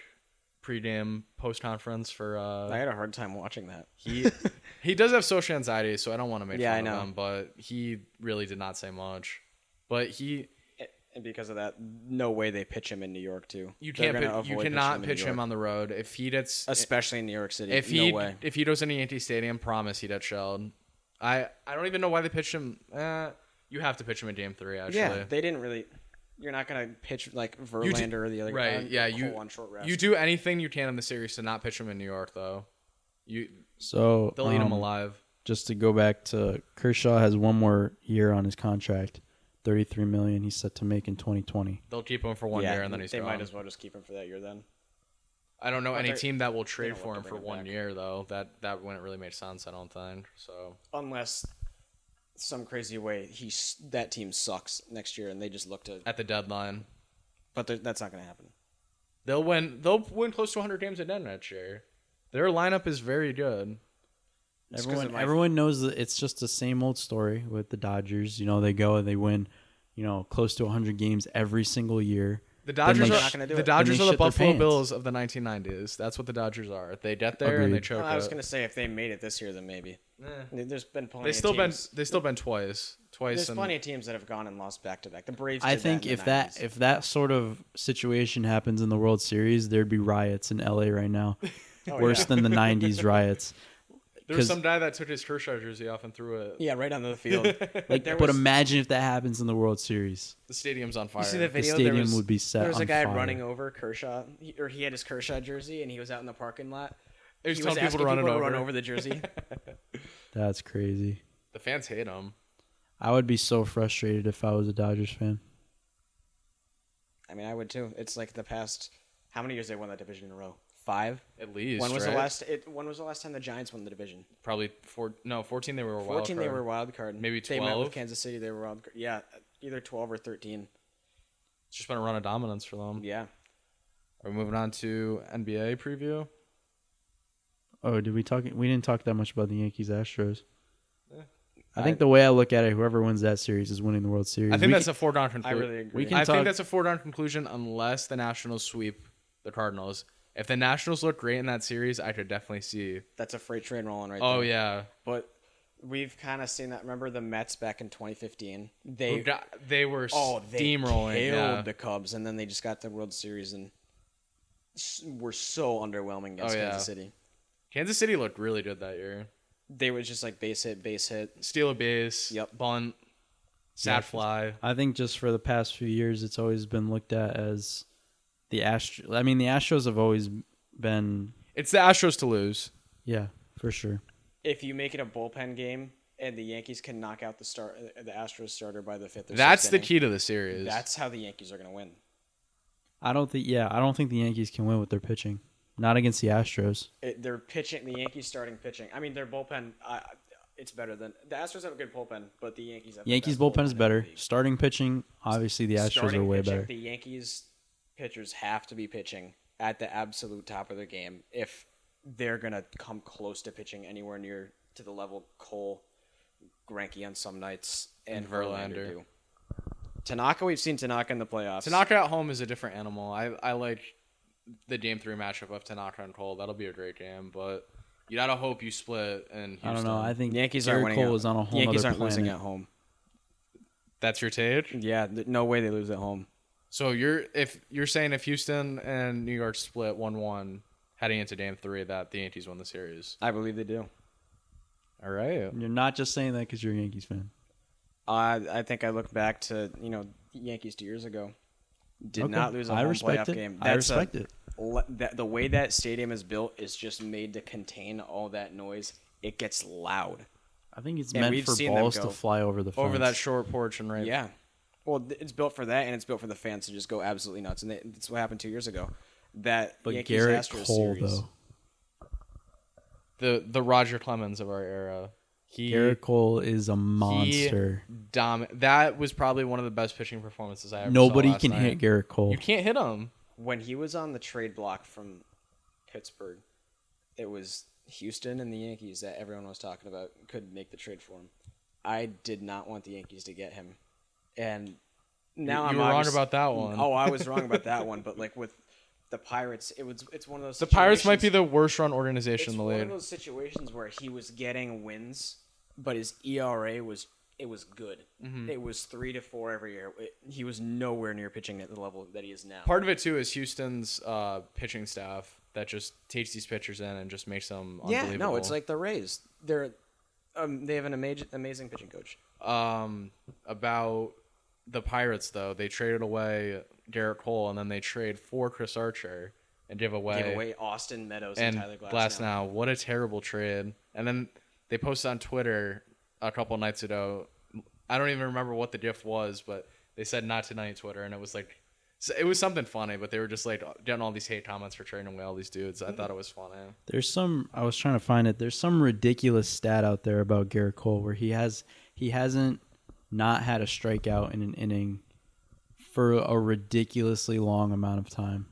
Pre-game post conference for. I had a hard time watching that. He does have social anxiety, so I don't want to make fun I of him. But he really did not say much. But And because of that, no way they pitch him in New York too. you cannot pitch him on the road if he gets especially in New York City. no way. If he goes into Yankee Stadium, promise he'd get shelled. I don't even know why they pitched him. You have to pitch him in Game 3. Actually, Yeah, they didn't really. You're not gonna pitch like Verlander or the other guy. Right? Yeah, on short rest. you do anything you can in the series to not pitch him in New York, though. So They'll eat him alive. Just to go back to Kershaw has one more year on his contract, $33 million he's set to make in 2020. They'll keep him for 1 year and then he's they gone. might as well just keep him for that year then. I don't know But any team that will trade don't for want him to for bring him 1 back. year though. That wouldn't really make sense. I don't think so. Unless some crazy way that team sucks next year and they just look to. At the deadline, But that's not gonna happen. they'll win close to 100 games a day next year. Their lineup is very good. Everyone knows that it's just the same old story with the Dodgers. You know, they go and they win, close to 100 games every single year. The Dodgers Then are they not gonna do the it. Dodgers Then are they the shit their Buffalo pants. Bills of the 1990s. That's what the Dodgers are. They get there and they Agreed. choke I was it. gonna say if they made it this year, then maybe. There's been plenty. They still of teams. been twice. There's And plenty of teams that have gone and lost back to back. The Braves. I did think that in if the that 90s. if that sort of situation happens in the World Series, there'd be riots in LA right now. Worse than the 90s riots. there was some guy that took his Kershaw jersey off and threw it. Yeah, right onto the field. But imagine if that happens in the World Series. The stadium's on fire. You see the video? stadium would be set There was on a guy fire. running over Kershaw, he had his Kershaw jersey, and he was out in the parking lot. He was He telling was people asking to people run to it run over. over the jersey. That's crazy. The fans hate him. I would be so frustrated if I was a Dodgers fan. I mean, I would too. It's like the past. How many years they won that division in a row? 5. At least. When was right? the last? When was the last time the Giants won the division? Probably 14. They were a wild 14. They card. were a wild card. Maybe They met 12? with Kansas City. They were wild card. Yeah, either 12 or 13. It's just been a run of dominance for them. Yeah. Are we moving on to NBA preview? Oh, did we talk? We didn't talk that much about the Yankees Astros. Yeah. I think the way I look at it, whoever wins that series is winning the World Series. I think We that's can- a foregone conclusion. I really agree. We can I talk- think that's a foregone conclusion unless the Nationals sweep the Cardinals. If the Nationals look great in that series, I could definitely see. That's a freight train rolling right Oh there. yeah, But we've kind of seen that. Remember the Mets back in 2015? they were They steamrolling. killed Yeah. the Cubs, and then they just got the World Series and were so underwhelming against Oh, yeah. Kansas City. Kansas City looked really good that year. They were just like base hit. Steal a base. Yep. Bunt. Sad fly. I think just for the past few years, it's always been looked at as the Astros. I mean, the Astros have always been, It's the Astros to lose. yeah, for sure. If you make it a bullpen game and the Yankees can knock out the Astros starter by the 5th or 6th That's the inning, key to the series. That's how the Yankees are going to win. I don't think the Yankees can win with their pitching. Not against the Astros. They're pitching. The Yankees starting pitching. I mean, their bullpen it's better than the Astros have a good bullpen, but the Yankees have Yankees the best bullpen is in the better. league. Starting pitching, obviously the Astros Starting are way pitching, better. The Yankees pitchers have to be pitching at the absolute top of their game if they're gonna come close to pitching anywhere near to the level Cole, Greinke on some nights, and Verlander do. Tanaka, we've seen Tanaka in the playoffs. Tanaka at home is a different animal. I like the Game 3 matchup of Tanaka and Cole. That'll be a great game, but you gotta hope you split in Houston. I don't know. I think Yankees Garrett aren't winning. Cole is on a whole Yankees other aren't planet. losing at home. That's your take? Yeah, no way they lose at home. So you're saying if Houston and New York split 1-1 heading into Game 3, that the Yankees win the series. I believe they do. All right. You're not just saying that because you're a Yankees fan. I think I look back to the Yankees 2 years ago. Did not lose a home playoff game. I respect it. The way that stadium is built is just made to contain all that noise. It gets loud. I think it's And meant we've for seen them balls go to fly over the fence. Over that short porch and right. Yeah. Well, it's built for that, and it's built for the fans to just go absolutely nuts. And that's what happened 2 years ago. That But Yankees Garrett Astros Cole, series. though. The Roger Clemens of our era. Garrett Cole is a monster. That was probably one of the best pitching performances I ever saw Nobody last can night. hit Garrett Cole. You can't hit him. When he was on the trade block from Pittsburgh, it was Houston and the Yankees that everyone was talking about could make the trade for him. I did not want the Yankees to get him, and now you were wrong about that one. Oh, I was wrong about that one, but like with the Pirates, it's one of those. The Pirates might be the worst run organization in the It's one league. of those situations where he was getting wins, but his ERA was good. Mm-hmm. It was 3 to 4 every year. He was nowhere near pitching at the level that he is now. Part of it too is Houston's pitching staff that just takes these pitchers in and just makes them unbelievable. Yeah, no, it's like the Rays. They have an amazing pitching coach. About the Pirates though, they traded away Garrett Cole and then they trade for Chris Archer and give away Austin Meadows and Tyler Glasnow. What a terrible trade! And then they posted on Twitter a couple nights ago. I don't even remember what the gift was, but they said "not tonight" Twitter, and it was like it was something funny. But they were just like getting all these hate comments for trading away all these dudes. I thought it was funny. I was trying to find it. There's some ridiculous stat out there about Garrett Cole where he hasn't not had a strikeout in an inning for a ridiculously long amount of time.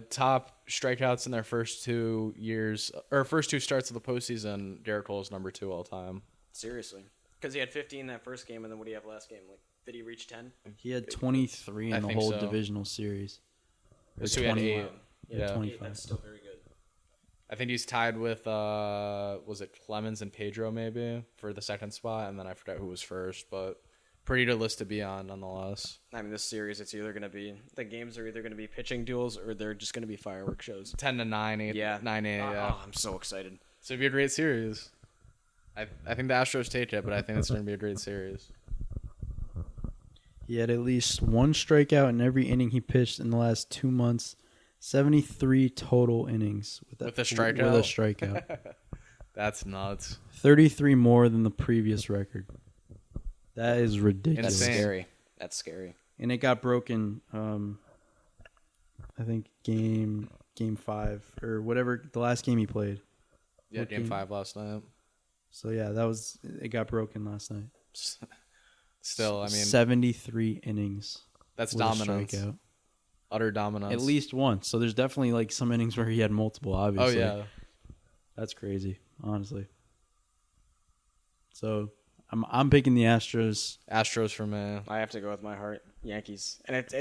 Top strikeouts in their first 2 years or first 2 starts of the postseason. Garrett Cole is number 2 all time. Seriously, because he had 15 that first game, and then what did he have last game? Like, did he reach 10? He had 23 in I the think whole so. divisional series. So he had 8. Yeah, 25. That's still very good. I think he's tied with was it Clemens and Pedro maybe for the second spot, and then I forgot who was first, but pretty good list to be on nonetheless. I mean, this series, it's either going to be the games are either going to be pitching duels or they're just going to be fireworks shows. 10-9, 8, Yeah, 9-8. Yeah, Oh, I'm so excited. so it'd be a great series. I think the Astros take it, but I think it's going to be a great series. He had at least one strikeout in every inning he pitched in the last 2 months. 73 total innings with With a strikeout? With a strikeout. That's nuts. 33 more than the previous record. That is ridiculous. That's Insane. scary. That's scary. And it got broken. I think game 5 or whatever the last game he played. Yeah, What game game? 5 last night. So yeah, it got broken last night. Still, I mean, 73 innings. that's with a dominance. strikeout. Utter dominance. At least once. So there's definitely like some innings where he had multiple. Oh Obviously. yeah. That's crazy, honestly. So I'm picking the Astros. Astros for me. I have to go with my heart, Yankees, and it's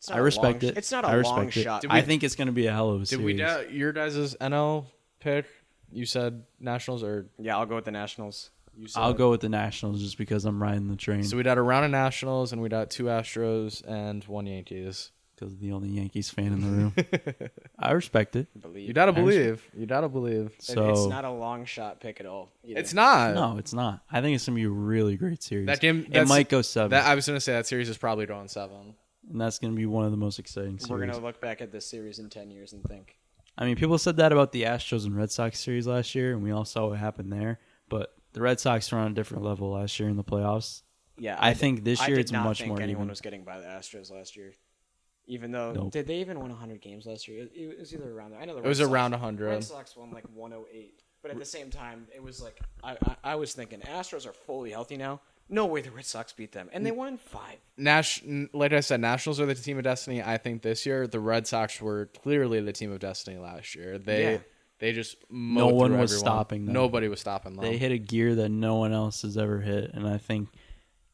not I respect it. It's not I a respect long it. shot. Did we- I think it's going to be a hell of a Did series. we doubt your guys' NL pick? You said Nationals or Yeah, I'll go with the Nationals. you said? I'll go with the Nationals just because I'm riding the train. So we got a round of Nationals and we got 2 Astros and 1 Yankees. Because the only Yankees fan in the room. I respect it. Believe. You gotta believe. You gotta believe. So It's not a long shot pick at all. either. It's not. no, it's not. I think it's going to be a really great series. That game. It might go 7, I was gonna say that series is probably going 7. and that's going to be one of the most exciting series. We're gonna look back at this series in 10 years and think. I mean, people said that about the Astros and Red Sox series last year, and we all saw what happened there. But the Red Sox were on a different level last year in the playoffs. Yeah, I think this year did it's not much think more anyone even. was getting by the Astros last year. Even though Nope. did they even win 100 games last year? It was either around there. I know the It was Red Sox- around 100. Red Sox won like 108. But at the same time, it was like I was thinking Astros are fully healthy now. No way the Red Sox beat them, and they won in 5. Like I said, Nationals are the team of destiny. I think this year the Red Sox were clearly the team of destiny last year. They just no mowed one through was everyone. stopping them. Nobody was stopping them. They hit a gear that no one else has ever hit, and I think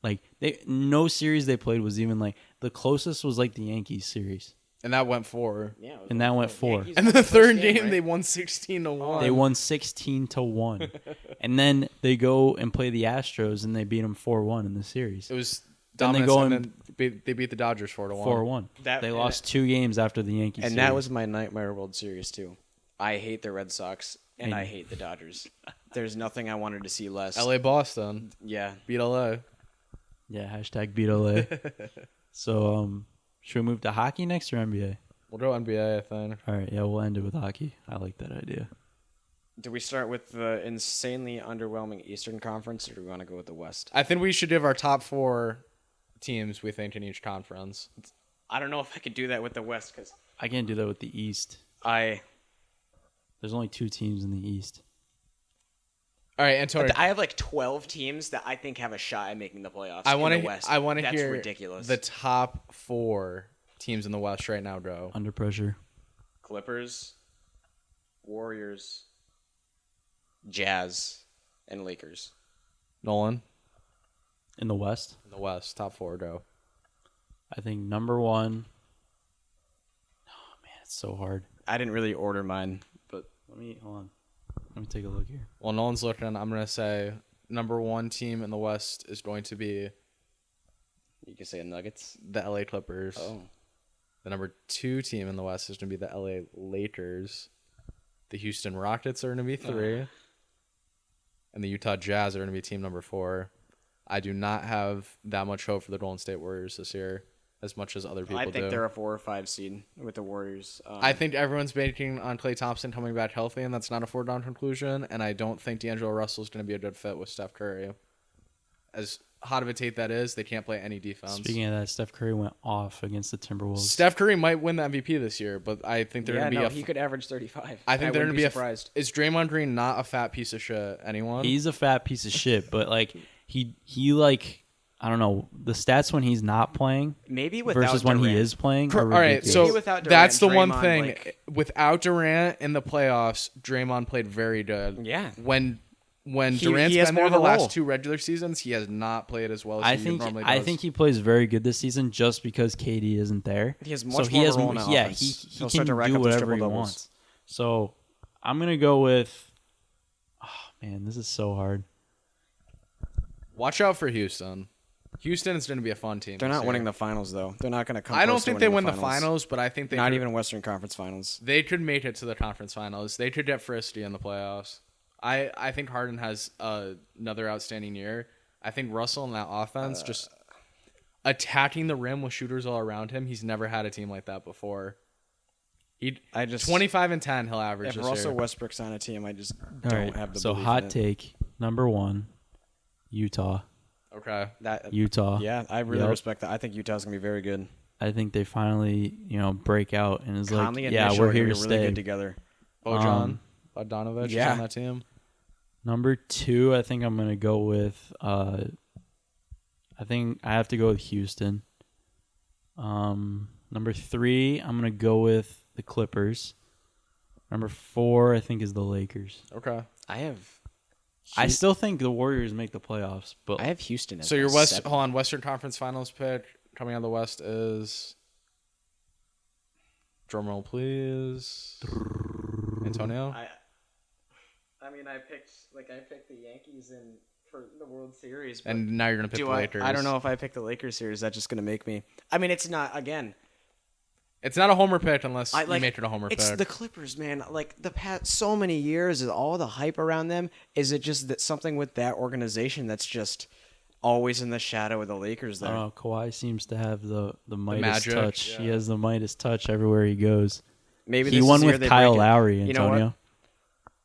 like no series they played was even like the closest was like the Yankees series. And that went 4. Yeah, And that went 4. Yankees And won the third first game, right? they won 16-1. They won 16-1. And then they go and play the Astros and they beat them 4-1 in the series. It was Then they dominance, go and and then they beat the Dodgers 4-1. 4-1. They lost 2 games after the Yankees And series. that was my nightmare World Series too. I hate the Red Sox and I hate the Dodgers. There's nothing I wanted to see less. LA Boston Yeah. beat LA. Yeah, hashtag beat LA. So, should we move to hockey next or NBA? We'll go NBA, I think. All right, yeah, we'll end it with hockey. I like that idea. Do we start with the insanely underwhelming Eastern Conference, or do we want to go with the West? I think we should give our top 4 teams we think in each conference. I don't know if I could do that with the West because I can't do that with the East. I There's only 2 teams in the East. All right, Antonio. I have like 12 teams that I think have a shot at making the playoffs. I want to. I want to That's hear ridiculous. the top 4 teams in the West right now, go. Under pressure. Clippers, Warriors, Jazz, and Lakers. Nolan In the West, in the West, top 4, go. I think number 1. Oh, man, it's so hard. I didn't really order mine, but Hold on. Let me take a look here. Well, Nolan's looking. I'm going to say number 1 team in the West is going to be you can say Nuggets. the LA Clippers. Oh. The number 2 team in the West is going to be the LA Lakers. The Houston Rockets are going to be 3. And the Utah Jazz are going to be team number 4. I do not have that much hope for the Golden State Warriors this year, as much as other people do. I think they're a 4 or 5 seed with the Warriors. I think everyone's banking on Klay Thompson coming back healthy, and that's not a foregone conclusion. And I don't think D'Angelo Russell is going to be a good fit with Steph Curry. As hot of a take that is, they can't play any defense. Speaking of that, Steph Curry went off against the Timberwolves. Steph Curry might win the MVP this year, but I think they're going to be he could average 35. I think they're going to be surprised. Is Draymond Green not a fat piece of shit? Anyone? He's a fat piece of shit, but like he like I don't know the stats when he's not playing Maybe without versus when Durant. he is playing. All Are right, ridiculous. so Maybe without Durant, that's the one Draymond, thing. like- Without Durant in the playoffs, Draymond played very good. Yeah. When He Durant's has been more there of the a last role. 2 regular seasons, he has not played as well as he normally does. I think he plays very good this season just because KD isn't there. He has so much he more has of a role in yeah offense. he He'll can start to rack do up those whatever he triple-doubles. wants. So I'm gonna go with. Oh man, this is so hard. Watch out for Houston. Houston is going to be a fun team. They're this not year. winning the finals, though. They're not going to come I don't close to think they winning win the finals, but I think they Not could, even Western Conference Finals. they could make it to the conference finals. They could get frisky in the playoffs. I think Harden has another outstanding year. I think Russell in that offense just attacking the rim with shooters all around him. He's never had a team like that before. 25 and 10 he'll average If this Russell year. Westbrook's on a team, I just All don't right, have the so belief hot in it. take number 1, Utah. Okay. Utah. Yeah, I really Yep. respect that. I think Utah's going to be very good. I think they finally break out and is Conley like, and yeah, Mitchell we're are here gonna to be really stay. good together. Bojan Bogdanovic is on that team. Number 2, I think I'm gonna go with. I think I have to go with Houston. Number 3, I'm gonna go with the Clippers. Number 4, I think is the Lakers. Okay. I still think the Warriors make the playoffs, but I have Houston as So your my West, 7th. hold on, Western Conference Finals pick coming out of the West is, drum roll please, Antonio. I mean, I picked the Yankees for the World Series, but And now you're gonna pick the Lakers. I don't know if I pick the Lakers series. That's just going to make me. I mean, it's not again. It's not a homer pick unless I you make it a homer It's pick. the Clippers, man. Like the past so many years, is all the hype around them. Is it just that something with that organization that's just always in the shadow of the Lakers? I There, don't know. Kawhi seems to have the Midas magic, touch. yeah. He has the Midas touch everywhere he goes. maybe He this won is the year with they Kyle break it. Lowry. You know Antonio. what?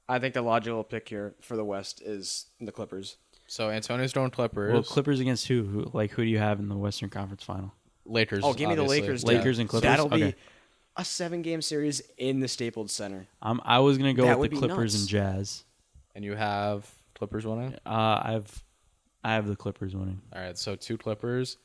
I think the logical pick here for the West is the Clippers. So Antonio's doing Clippers. Well, Clippers against who? Who do you have in the Western Conference Final? Lakers. Oh, give me the obviously. Lakers. Lakers dude. and Clippers? That'll Okay. be a 7-game series in the Staples Center. I was gonna go That with would the be Clippers nuts. and Jazz. And you have Clippers winning? I have the Clippers winning. All right, so 2 Clippers.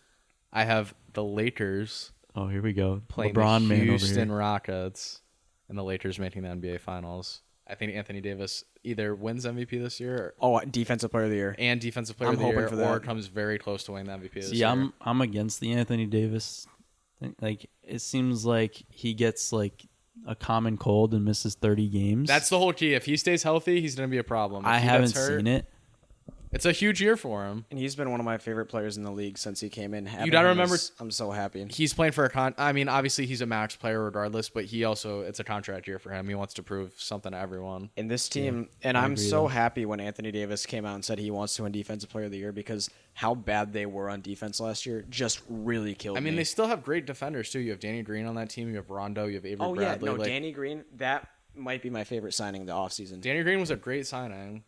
I have the Lakers Oh, here we go. playing LeBron the man over Houston here. Rockets, and the Lakers making the NBA Finals. I think Anthony Davis either wins MVP this year Defensive Player of the Year. and Defensive Player I'm of the hoping Year, for that. or comes very close to winning the MVP this See, year. I'm against the Anthony Davis thing. Like, it seems like he gets like a common cold and misses 30 games. That's the whole key. If he stays healthy, he's going to be a problem. If I he haven't gets hurt, seen it. It's a huge year for him. And he's been one of my favorite players in the league since he came in. You gotta remember, I'm so happy. He's playing for I mean, obviously he's a max player regardless, but it's a contract year for him. He wants to prove something to everyone. In this team, and I I'm agree, so though. happy when Anthony Davis came out and said he wants to win Defensive Player of the Year because how bad they were on defense last year just really killed I mean, me. they still have great defenders too. You have Danny Green on that team. You have Rondo. You have Avery Oh, Bradley. yeah. No, Danny Green, that might be my favorite signing of the offseason. Danny Green was a great signing.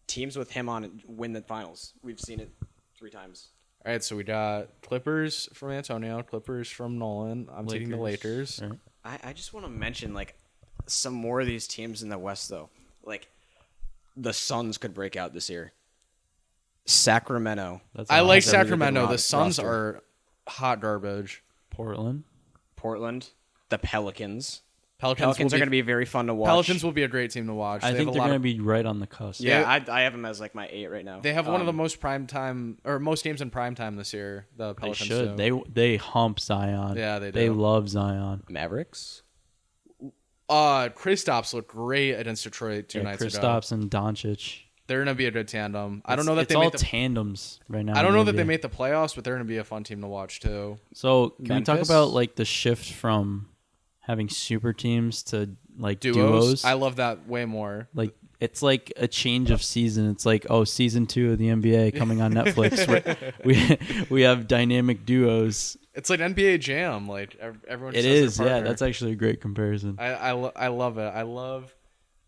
Teams with him on it win the finals. We've seen it 3 times. All right, so we got Clippers from Antonio, Clippers from Nolan. I'm taking the Lakers. Right. I just want to mention, like, some more of these teams in the West, though. Like, the Suns could break out this year. Sacramento. That's I all like has a really good Sacramento. The roster. Suns are hot garbage. Portland. Portland. The Pelicans. Pelicans Pelicans are going to be very fun to watch. Pelicans will be a great team to watch. I think they're going to be right on the cusp. Yeah, I have them as, like, my 8 right now. They have one of the most most games in prime time this year. The They Pelicans should. do. They hump Zion. Yeah, they do. They love Zion. Mavericks. Kristaps looked great against Detroit two nights ago. Kristaps and Doncic. They're going to be a good tandem. I don't know that it's they all made the tandems right now. I don't in know the that they NBA. made the playoffs, but they're going to be a fun team to watch too. So can we talk Memphis? about like the shift from having super teams to like Duos. duos? I love that way more. Like it's like a change of season. It's like season 2 of the NBA coming on Netflix. where we have dynamic duos. It's like NBA Jam. Like everyone. It just has is, their yeah. partner. That's actually a great comparison. I love it.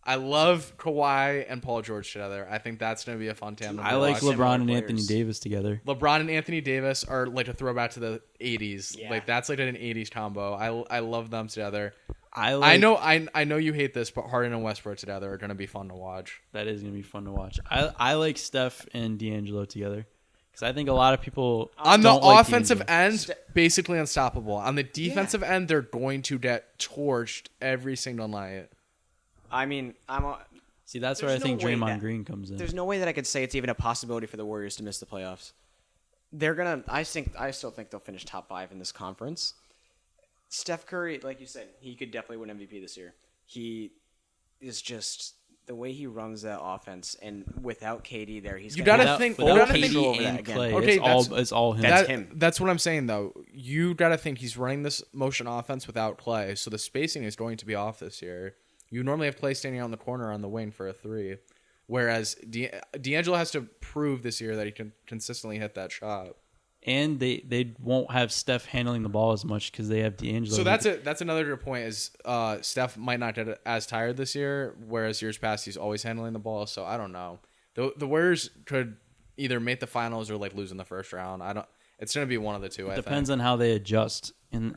I love Kawhi and Paul George together. I think that's going to be a fun tandem. I to like watch. similar LeBron and players. Anthony Davis together. LeBron and Anthony Davis are like a throwback to the 80s. Yeah. Like that's like an 80s combo. I love them together. I know you hate this, but Harden and Westbrook together are going to be fun to watch. that is gonna be fun to watch. I like Steph and D'Angelo together because I think a lot of people On the don't like offensive D'Angelo. end, basically unstoppable. On the defensive end, they're going to get torched every single night. I mean, See, that's where I There's think no way Draymond that- Green comes in. there's no way that I could say it's even a possibility for the Warriors to miss the playoffs. I still think they'll finish top 5 in this conference. Steph Curry, like you said, he could definitely win MVP this year. He is just the way he runs that offense, and without KD there, he's You gonna gotta have think- full you gotta control think- over that and again. Clay. Okay, it's all him. That's him. That's what I'm saying, though. You got to think he's running this motion offense without Clay, so the spacing is going to be off this year. You normally have Clay standing out in the corner on the wing for a 3, whereas D'Angelo has to prove this year that he can consistently hit that shot. And they won't have Steph handling the ball as much because they have D'Angelo. So that's another good point. Is Steph might not get as tired this year, whereas years past he's always handling the ball. So I don't know. The Warriors could either make the finals or like lose in the first round. It's going to be one of the two. It depends on how they adjust. And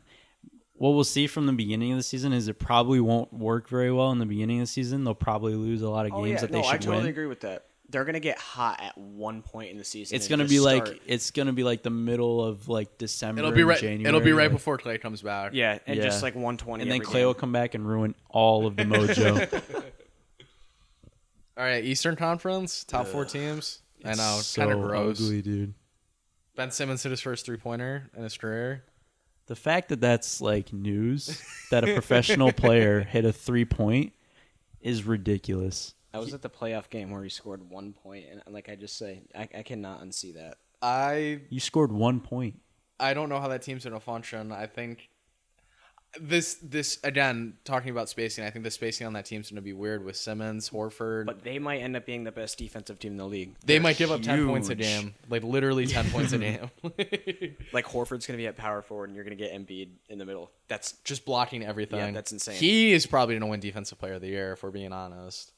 what we'll see from the beginning of the season is it probably won't work very well in the beginning of the season. They'll probably lose a lot of games that they should I totally win. agree with that. They're gonna get hot at one point in the season. It's and gonna just be start- like the middle of like December. It'll be right. January, It'll be right like- before Clay comes back. yeah, and Yeah. just like 120. and then every Clay game. will come back and ruin all of the mojo. All right, Eastern Conference top 4 teams. I know, so kind of gross. ugly, dude. Ben Simmons hit his first 3-pointer in his career. The fact that that's like news that a professional player hit a 3-point is ridiculous. I was at the playoff game where he scored 1 point, and like I just say, I cannot unsee that. You scored 1 point. I don't know how that team's going to function. I think this again, talking about spacing, I think the spacing on that team's going to be weird with Simmons, Horford. But they might end up being the best defensive team in the league. they They're might give up 10 points a huge. game. Like literally 10 points a game. Like Horford's going to be at power forward, and you're going to get Embiid in the middle. That's Just blocking everything. Yeah, that's insane. He is probably going to win Defensive Player of the Year, if we're being honest.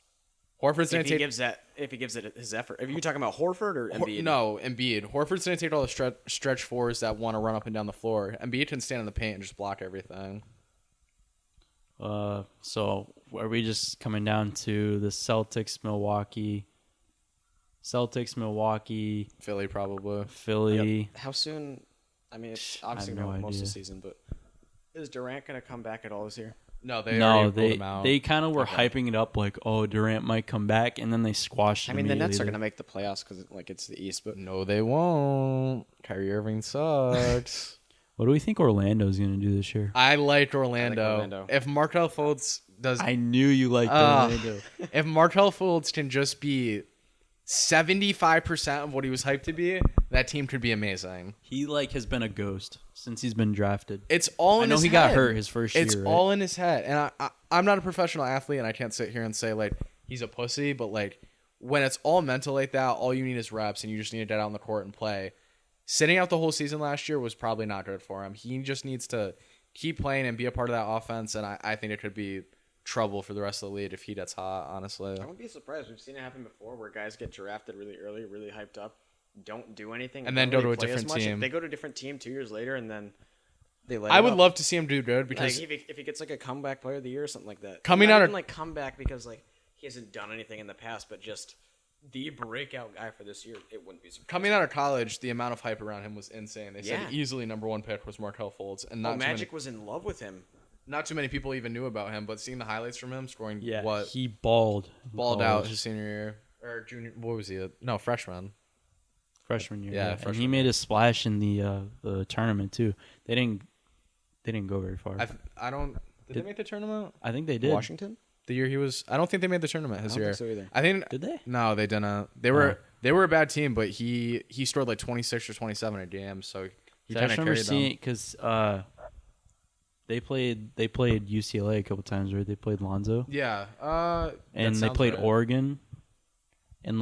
Horford's going if to he take... gives it his effort. Are you talking about Horford or Embiid? No, Embiid. Horford's going to take all the stretch fours that want to run up and down the floor. Embiid can stand in the paint and just block everything. So are we just coming down to the Celtics, Milwaukee, Philly probably. Philly? Yep. How soon? I mean, it's obviously no going to be most of idea. the season, but is Durant going to come back at all this year? No, they already they pulled him out. they kind of were Okay. hyping it up like, oh, Durant might come back, and then they squashed it. I mean, the Nets are immediately. going to make the playoffs because it's the East, but No, they won't. Kyrie Irving sucks. What do we think Orlando's going to do this year? I liked Orlando. Orlando. If Markelle Fultz does, I knew you liked Orlando. if Markelle Fultz can just be 75% of what he was hyped to be, that team could be amazing. He has been a ghost since he's been drafted. It's all in I know his he head. got hurt his first It's year. Right? all in his head. And I'm not a professional athlete, and I can't sit here and say, like, he's a pussy. But, like, when it's all mental like that, all you need is reps, and you just need to get out on the court and play. Sitting out the whole season last year was probably not good for him. He just needs to keep playing and be a part of that offense, and I think it could be trouble for the rest of the league if he gets hot, honestly. I wouldn't be surprised. We've seen it happen before where guys get drafted really early, really hyped up, don't do anything, And then don't go really to a play as different much. team. They go to a different team 2 years later, and then they let I it would up. love to see him do good because Like, if he gets like a comeback player of the year or something like that. Coming Not out even of- like comeback because like he hasn't done anything in the past, but just the breakout guy for this year, it wouldn't be surprising. coming out of college, the amount of hype around him was insane. They said Yeah. easily number one pick was Markelle Fultz, and Well, not too many, Magic was in love with him. not too many people even knew about him. But seeing the highlights from him scoring, he balled. in balled out college. his senior year or junior. What was he? No, freshman. freshman year. Yeah, And he freshman made a splash in the tournament too. They didn't go very far. I don't. Did they make the tournament? I think they did. Washington? The year he was. I don't think they made the tournament his I don't year. think so either. I think. Did they? No, they didn't. They were a bad team, but he scored like 26 or 27 a game, so he I kind just of remember carried seeing them. it because they played UCLA a couple times, right? They played Lonzo, Yeah. and that they sounds played right. Oregon, and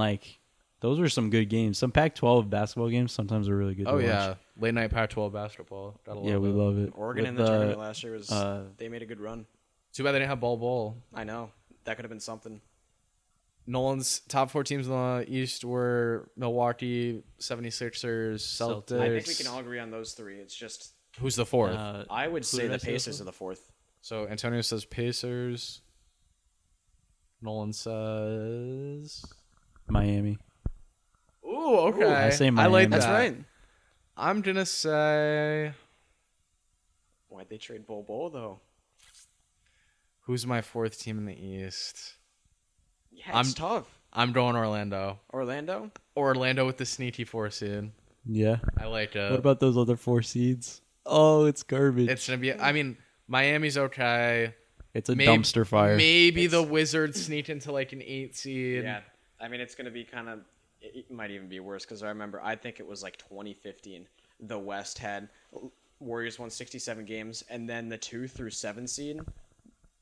those were some good games. Some Pac-12 basketball games sometimes are really good. Oh to yeah, watch. late night Pac-12 basketball. Gotta love Yeah, we it. love it. Oregon With in the tournament last year was they made a good run. Too bad they didn't have Bol. I know. That could have been something. Nolan's top 4 teams in the East were Milwaukee, 76ers, Celtics. I think we can all agree on those 3. It's just Who's the 4th? I would who say did I the say was Pacers are the 4th. So Antonio says Pacers. Nolan says Miami. Ooh, okay. Ooh, I say I Miami. like that. That's right. I'm gonna say Why'd they trade Bol though? who's my 4th team in the East? Yeah, it's tough. I'm going Orlando. Orlando? Orlando with the sneaky 4 seed. Yeah. I like it. What about those other 4 seeds? Oh, it's garbage. It's gonna be. I mean, Miami's okay. It's a dumpster fire. Maybe the Wizards sneak into like an 8 seed. Yeah. I mean, it's going to be kind of. It might even be worse because I think it was like 2015. The West had Warriors won 67 games, and then the 2 through 7 seed.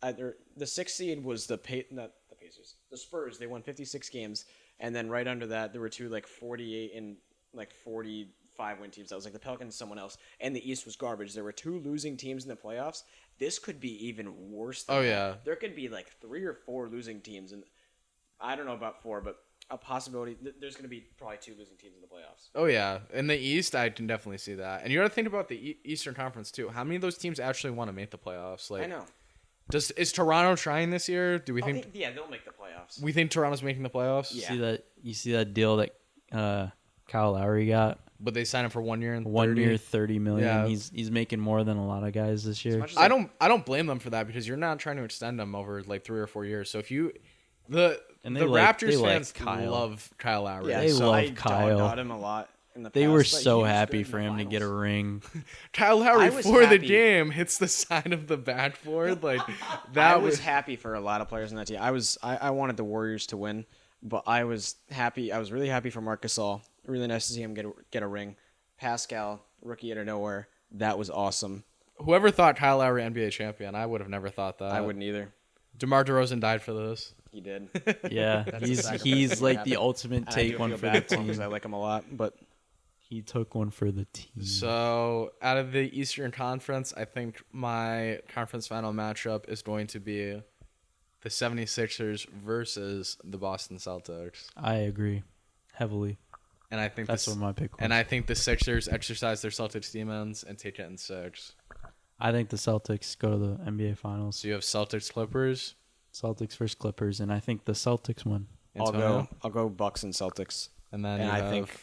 The 6 seed was not the Pacers. The Spurs. They won 56 games, and then right under that there were 2 like 48 and like 45 win teams. That was like the Pelicans and someone else, and the East was garbage. There were 2 losing teams in the playoffs. This could be even worse. Than Oh, that. yeah. There could be like 3 or 4 losing teams, and I don't know about 4, but a possibility. There's going to be probably 2 losing teams in the playoffs. Oh yeah, in the East, I can definitely see that. And you got to think about the Eastern Conference too. How many of those teams actually want to make the playoffs? Like, I know. is Toronto trying this year? Do we think? Yeah, they'll make the playoffs. We think Toronto's making the playoffs? Yeah. You see that deal that Kyle Lowry got? But they signed him for 1 year and 1 30. year, $30 million. Yeah. He's making more than a lot of guys this year. much as I don't blame them for that because you're not trying to extend them over like 3 or 4 years. So if you the Raptors fans Kyle. love Kyle Lowry. Yeah, They so love I Kyle. dogged him a lot in the past. They were but so he was happy good in for the him to get a finals. ring. Kyle Lowry I was for the happy. game hits the side of the backboard like I that was happy for a lot of players in that team. I wanted the Warriors to win, but I was happy. I was really happy for Marc Gasol. Really nice to see him get a ring. Pascal, rookie out of nowhere. That was awesome. Whoever thought Kyle Lowry NBA champion, I would have never thought that. I wouldn't either. DeMar DeRozan died for this. He did. Yeah, That's a he's sacrifice. like the ultimate And I take do one feel for the bad for him team. because I like him a lot, but He took one for the team. So, out of the Eastern Conference, I think my conference final matchup is going to be the 76ers versus the Boston Celtics. I agree heavily. And I think That's what my pick was. And I think the Sixers exercise their Celtics demons and take it in 6. I think the Celtics go to the NBA Finals. So you have Celtics Clippers. Celtics versus Clippers, and I think the Celtics win. Antonio? I'll go Bucks and Celtics. And then And you I have, think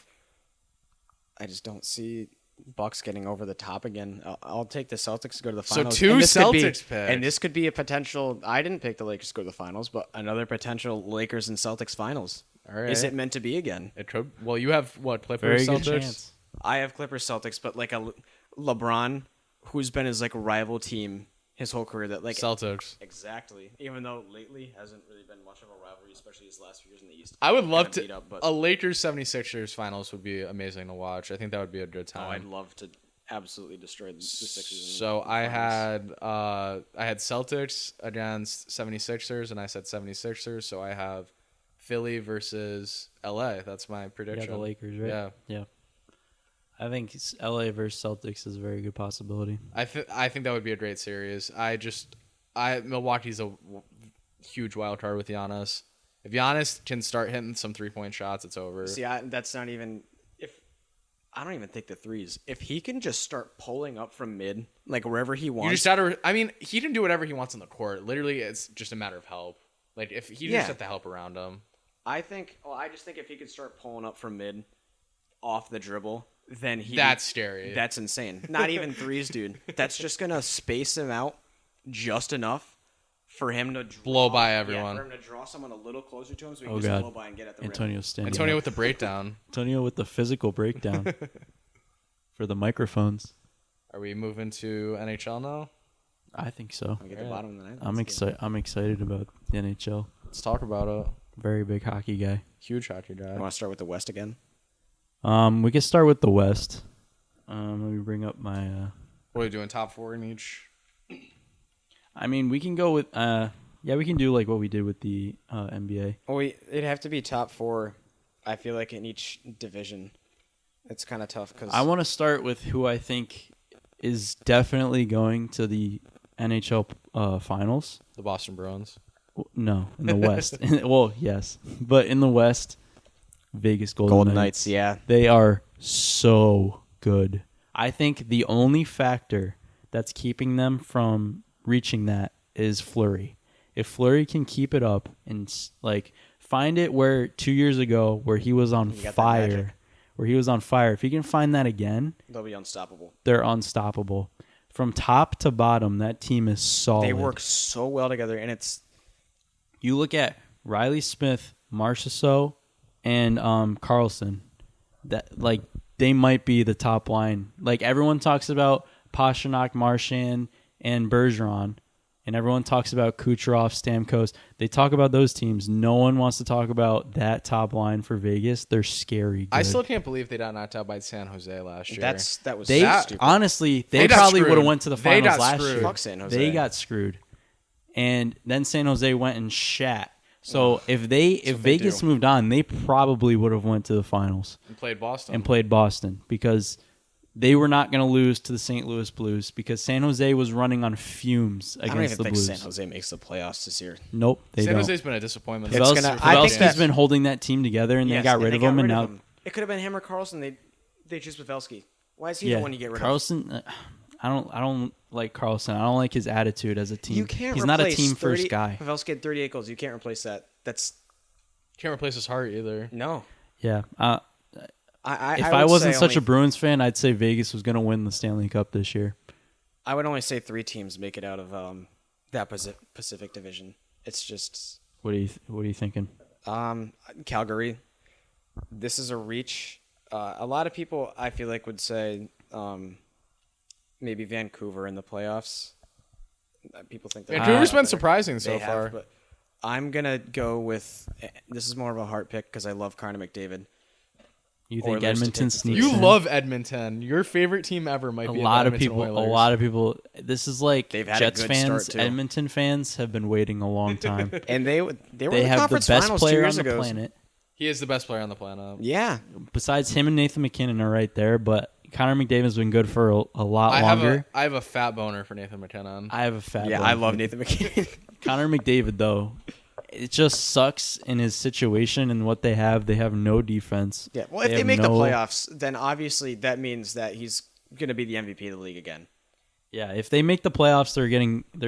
I just don't see Bucks getting over the top again. I'll take the Celtics to go to the So finals. two And this could be- Celtics picks. And this could be a potential. I didn't pick the Lakers to go to the finals, but another potential Lakers and Celtics finals. all right. Is it meant to be again? It could. Well, you have what Very Clippers, good Celtics. chance. I have Clippers Celtics, but like a LeBron, who's been his like rival team his whole career. That like Celtics. exactly. Even though lately hasn't really been much of a rivalry, especially his last few years in the East. I would love Kinda beat to. up, but- A Lakers 76ers finals would be amazing to watch. I think that would be a good Oh, I'd time. love to absolutely destroy the Sixers. in So the I finals. had Celtics against 76ers, and I said 76ers. So I have Philly versus LA. That's my Yeah, prediction. the Lakers, right? Yeah. I think LA versus Celtics is a very good possibility. I think that would be a great series. Milwaukee's a huge wild card with Giannis. If Giannis can start hitting some 3-point shots, it's over. See, that's not even if I don't even think the threes. If he can just start pulling up from mid, like wherever he wants, You just gotta. I mean, he can do whatever he wants on the court. Literally, it's just a matter of help. Like if he just have the help around him. I just think if he could start pulling up from mid, off the dribble, then That's scary. That's insane. Not even threes, dude. That's just gonna space him out just enough for him to Blow by Yeah, everyone. for him to draw someone a little closer to him, so he Oh, can just God. blow by and get at the Antonio's standing Antonio up. with the breakdown. Antonio with the physical breakdown for the microphones. Are we moving to NHL now? I think so. rim. Get the bottom of the ninth. I'm excited. I'm excited about the NHL. Let's talk about it. Very big hockey guy. Huge hockey guy. You want to start with the West again? We can start with the West. Let me bring up my. What are we doing? Top 4 in each? I mean, we can go with. Yeah, we can do like what we did with the NBA. Well, it'd have to be top 4. I feel like in each division, it's kind of tough because I want to start with who I think is definitely going to the NHL finals. The Boston Bruins. No, in the West. Well, yes, but in the West, Vegas Golden Knights. Yeah, They are so good. I think the only factor that's keeping them from reaching that is Fleury. If Fleury can keep it up and like find it where 2 years ago where he was on You got that fire, magic. if he can find that again, they'll be unstoppable. they're unstoppable. From top to bottom, that team is solid. They work so well together, and it's You look at Riley Smith, Marchessault, and Carlson. That like they might be the top line. Like everyone talks about Pasternak, Marchand, and Bergeron, and everyone talks about Kucherov, Stamkos. They talk about those teams. No one wants to talk about that top line for Vegas. They're scary. Good. I still can't believe they got knocked out by San Jose last year. that was They so stupid. honestly, they They got probably would have screwed. went to the They finals got last screwed. year. Fuck San Jose. They got screwed, and then San Jose went and shat. So if Vegas do. moved on, they probably would have went to the finals and played Boston. and played Boston because they were not going to lose to the St. Louis Blues because San Jose was running on fumes I don't against even the think Blues. San Jose makes the playoffs this year. Nope, they San don't. Jose's been a disappointment. It's This gonna- year. I think Pavelski's that- been holding that team together, and they Yes, got rid of him, and now it could have been him or Carlson. They choose Pavelski. Why is he yeah, the one you get rid of? Carlson. I don't like Carlson. I don't like his attitude as a team. You can't. He's not a replace team 30 first guy. Pavelski had 38 goals. You can't replace that. That's Can't replace his heart either. no. Yeah. If If I wasn't such a Bruins fan, I'd say Vegas was going to win the Stanley Cup this year. I would only say 3 teams make it out of that Pacific Division. It's just What are you thinking? Calgary. This is a reach. A lot of people, I feel like, would say maybe Vancouver in the playoffs. People think that Vancouver's been better. surprising so They have, far. but I'm gonna go with. This is more of a heart pick because I love Connor McDavid. You think Oilers to Edmonton take the sneaks You in? love Edmonton. Your favorite team ever might a be the lot of Edmonton people. Oilers. A lot of people. This is like They've had a Jets good fans. start, too. Edmonton fans have been waiting a long time. And they were They in the have the conference best finals 2 player on years the ago. planet. He is the best player on the planet. Yeah, Besides him and Nathan McKinnon are right there, but Connor McDavid's been good for a lot longer. I have a fat boner for Nathan McKinnon. I have a fat. yeah. bone I for love him. Nathan McKinnon. Connor McDavid though. It just sucks in his situation and what they have. They have no defense. Yeah. Well, if they have make the no- playoffs, then obviously that means that he's going to be the MVP of the league again. Yeah, if they make the playoffs, they're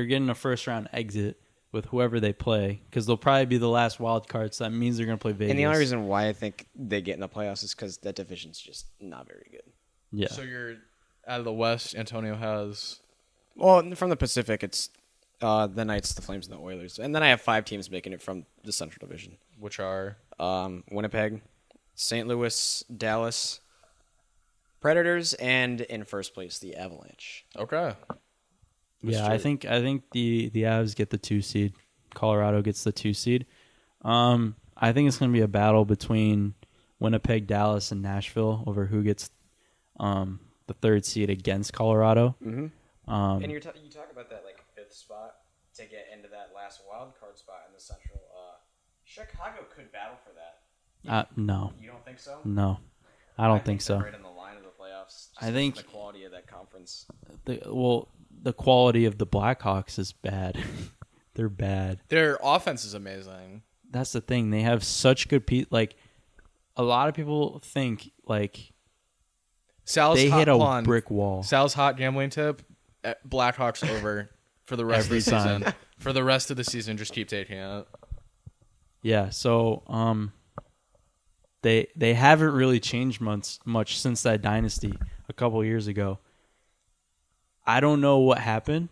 getting a first round exit. with whoever they play because they'll probably be the last wild card. So that means they're going to play Vegas. And the only reason why I think they get in the playoffs is because that division's just not very good. Yeah. So you're out of the West. Antonio has. Well, from the Pacific, it's the Knights, the Flames, and the Oilers. And then I have 5 teams making it from the Central Division. Which are? Winnipeg, St. Louis, Dallas, Predators, and in first place, the Avalanche. Okay. Yeah, I think the Avs get the 2 seed. Colorado gets the 2 seed. I think it's going to be a battle between Winnipeg, Dallas, and Nashville over who gets the 3rd seed against Colorado. Mm-hmm. And you talk about that like 5th spot to get into that last wild card spot in the Central. Chicago could battle for that. No. You don't think so? No, I don't think so. Right in the line of the playoffs. I think the quality of that conference. The quality of the Blackhawks is bad. They're bad. Their offense is amazing. That's the thing. They have such good like a lot of people think like Sal's they hot hit a blonde. brick wall. Sal's hot gambling tip: Blackhawks over for the rest Every of the time. season. For the rest of the season, just keep taking it. Yeah, so they haven't really changed much since that dynasty a couple of years ago. I don't know what happened.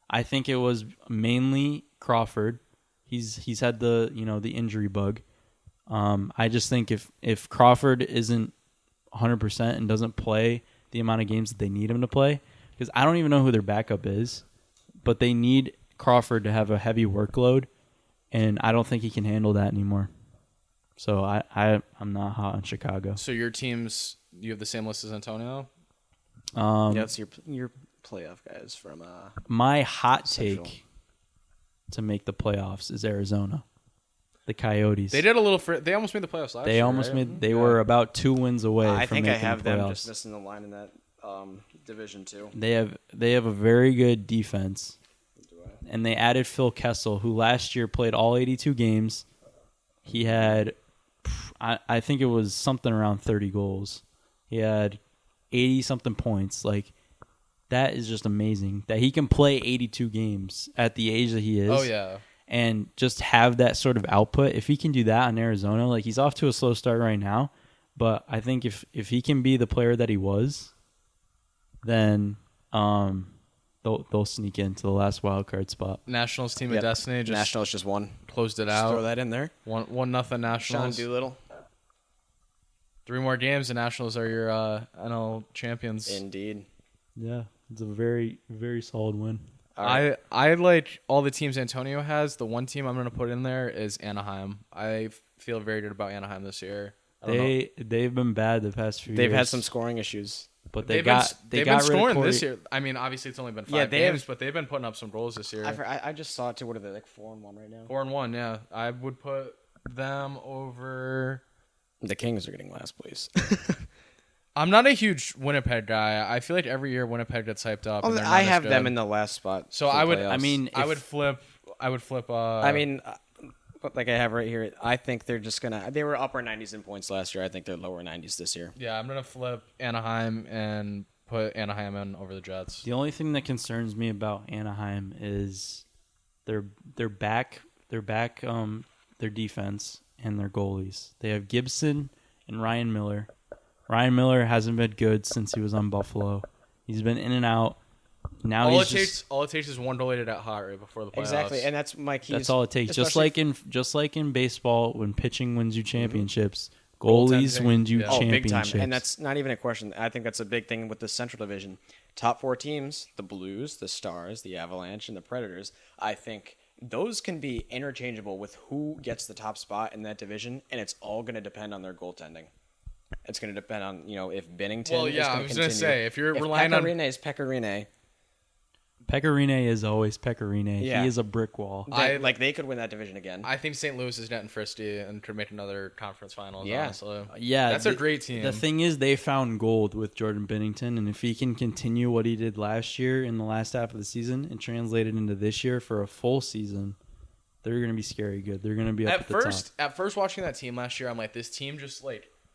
I think it was mainly Crawford. He's had the injury bug. I just think if Crawford isn't 100% and doesn't play the amount of games that they need him to play, because I don't even know who their backup is, but they need Crawford to have a heavy workload, and I don't think he can handle that anymore. So I'm not hot on Chicago. So your teams, you have the same list as Antonio? That's your playoff guys from My hot Central. take to make the playoffs is Arizona, the Coyotes. They did a little. They almost made the playoffs last year. They almost right? made. They were about 2 wins away. I from think I making have the them playoffs. just missing the line in that division too. They have a very good defense, and they added Phil Kessel, who last year played all 82 games. He had, I think it was something around 30 goals. He had 80-something points. Like, that is just amazing that he can play 82 games at the age that he is. Oh, yeah. And just have that sort of output. If he can do that in Arizona, like, he's off to a slow start right now, but I think if he can be the player that he was, then they'll sneak into the last wild card spot. Nationals team Yep. of destiny just Nationals just won. closed it Just out. throw that in there. 1-0 Sean Nationals. Doolittle. 3 more games, and Nationals are your NL champions. Indeed. Yeah, it's a very, very solid win. All right. I like all the teams Antonio has. The one team I'm going to put in there is Anaheim. I feel very good about Anaheim this year. I don't know. They've been bad the past few years. They've had some scoring issues. but They've got been rid of scoring Corey. this year. I mean, obviously it's only been 5 Yeah, they have- games, but they've been putting up some goals this year. I just saw it too. What are they, like 4-1 right now? 4-1, yeah. I would put them over. The Kings are getting last place. I'm not a huge Winnipeg guy. I feel like every year Winnipeg gets hyped up. and they're not I as have them good. in the last spot. So for I would. playoffs. I mean, I would flip. I mean, like I have right here, I think they're just gonna. They were upper 90s in points last year. I think they're lower 90s this year. Yeah, I'm gonna flip Anaheim and put Anaheim in over the Jets. The only thing that concerns me about Anaheim is their back their defense and their goalies. They have Gibson and Ryan Miller. Ryan Miller hasn't been good since he was on Buffalo. He's been in and out. Now all he's it takes is one goal to get hot right before the playoffs. Exactly, and that's my key. that's all it takes. Just especially- like in baseball, when pitching wins you championships, goalies Goaltending. win you Yeah. Oh, big championships. time. And that's not even a question. I think that's a big thing with the Central Division. Top 4 teams, the Blues, the Stars, the Avalanche, and the Predators, I think those can be interchangeable with who gets the top spot in that division, and it's all going to depend on their goaltending. It's going to depend on, if Bennington Well, is yeah, going I to was going to continue. say if you're If relying on. Pecorine is Pecorine, Pecorine is always Pecorine. Yeah. He is a brick wall. they could win that division again. I think St. Louis is net and frisky and could make another conference finals. Yeah. Honestly. Yeah, That's a great team. The thing is, they found gold with Jordan Bennington, and if he can continue what he did last year in the last half of the season and translate it into this year for a full season, they're going to be scary good. They're going to be up at the top. At first, watching that team last year, I'm like, this team just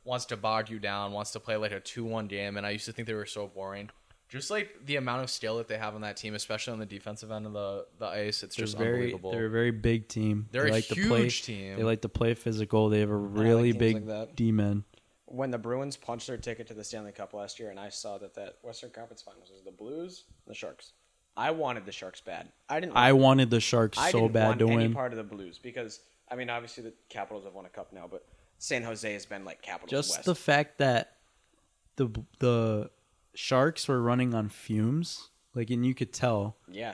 wants to bog you down, wants to play like a 2-1 game, and I used to think they were so boring. just like the amount of skill that they have on that team, especially on the defensive end of the ice, it's just unbelievable. They're a very big team. They're they a like huge to play, team. They like to play physical. They have a really teams big like that. D-men. When the Bruins punched their ticket to the Stanley Cup last year, and I saw that Western Conference Finals was the Blues, and the Sharks. I wanted the Sharks bad. I wanted the Sharks I so didn't bad want to any win. part of the Blues because I mean, obviously the Capitals have won a cup now, but San Jose has been like Capitals Just West. the fact that the Sharks were running on fumes, like, and you could tell. Yeah.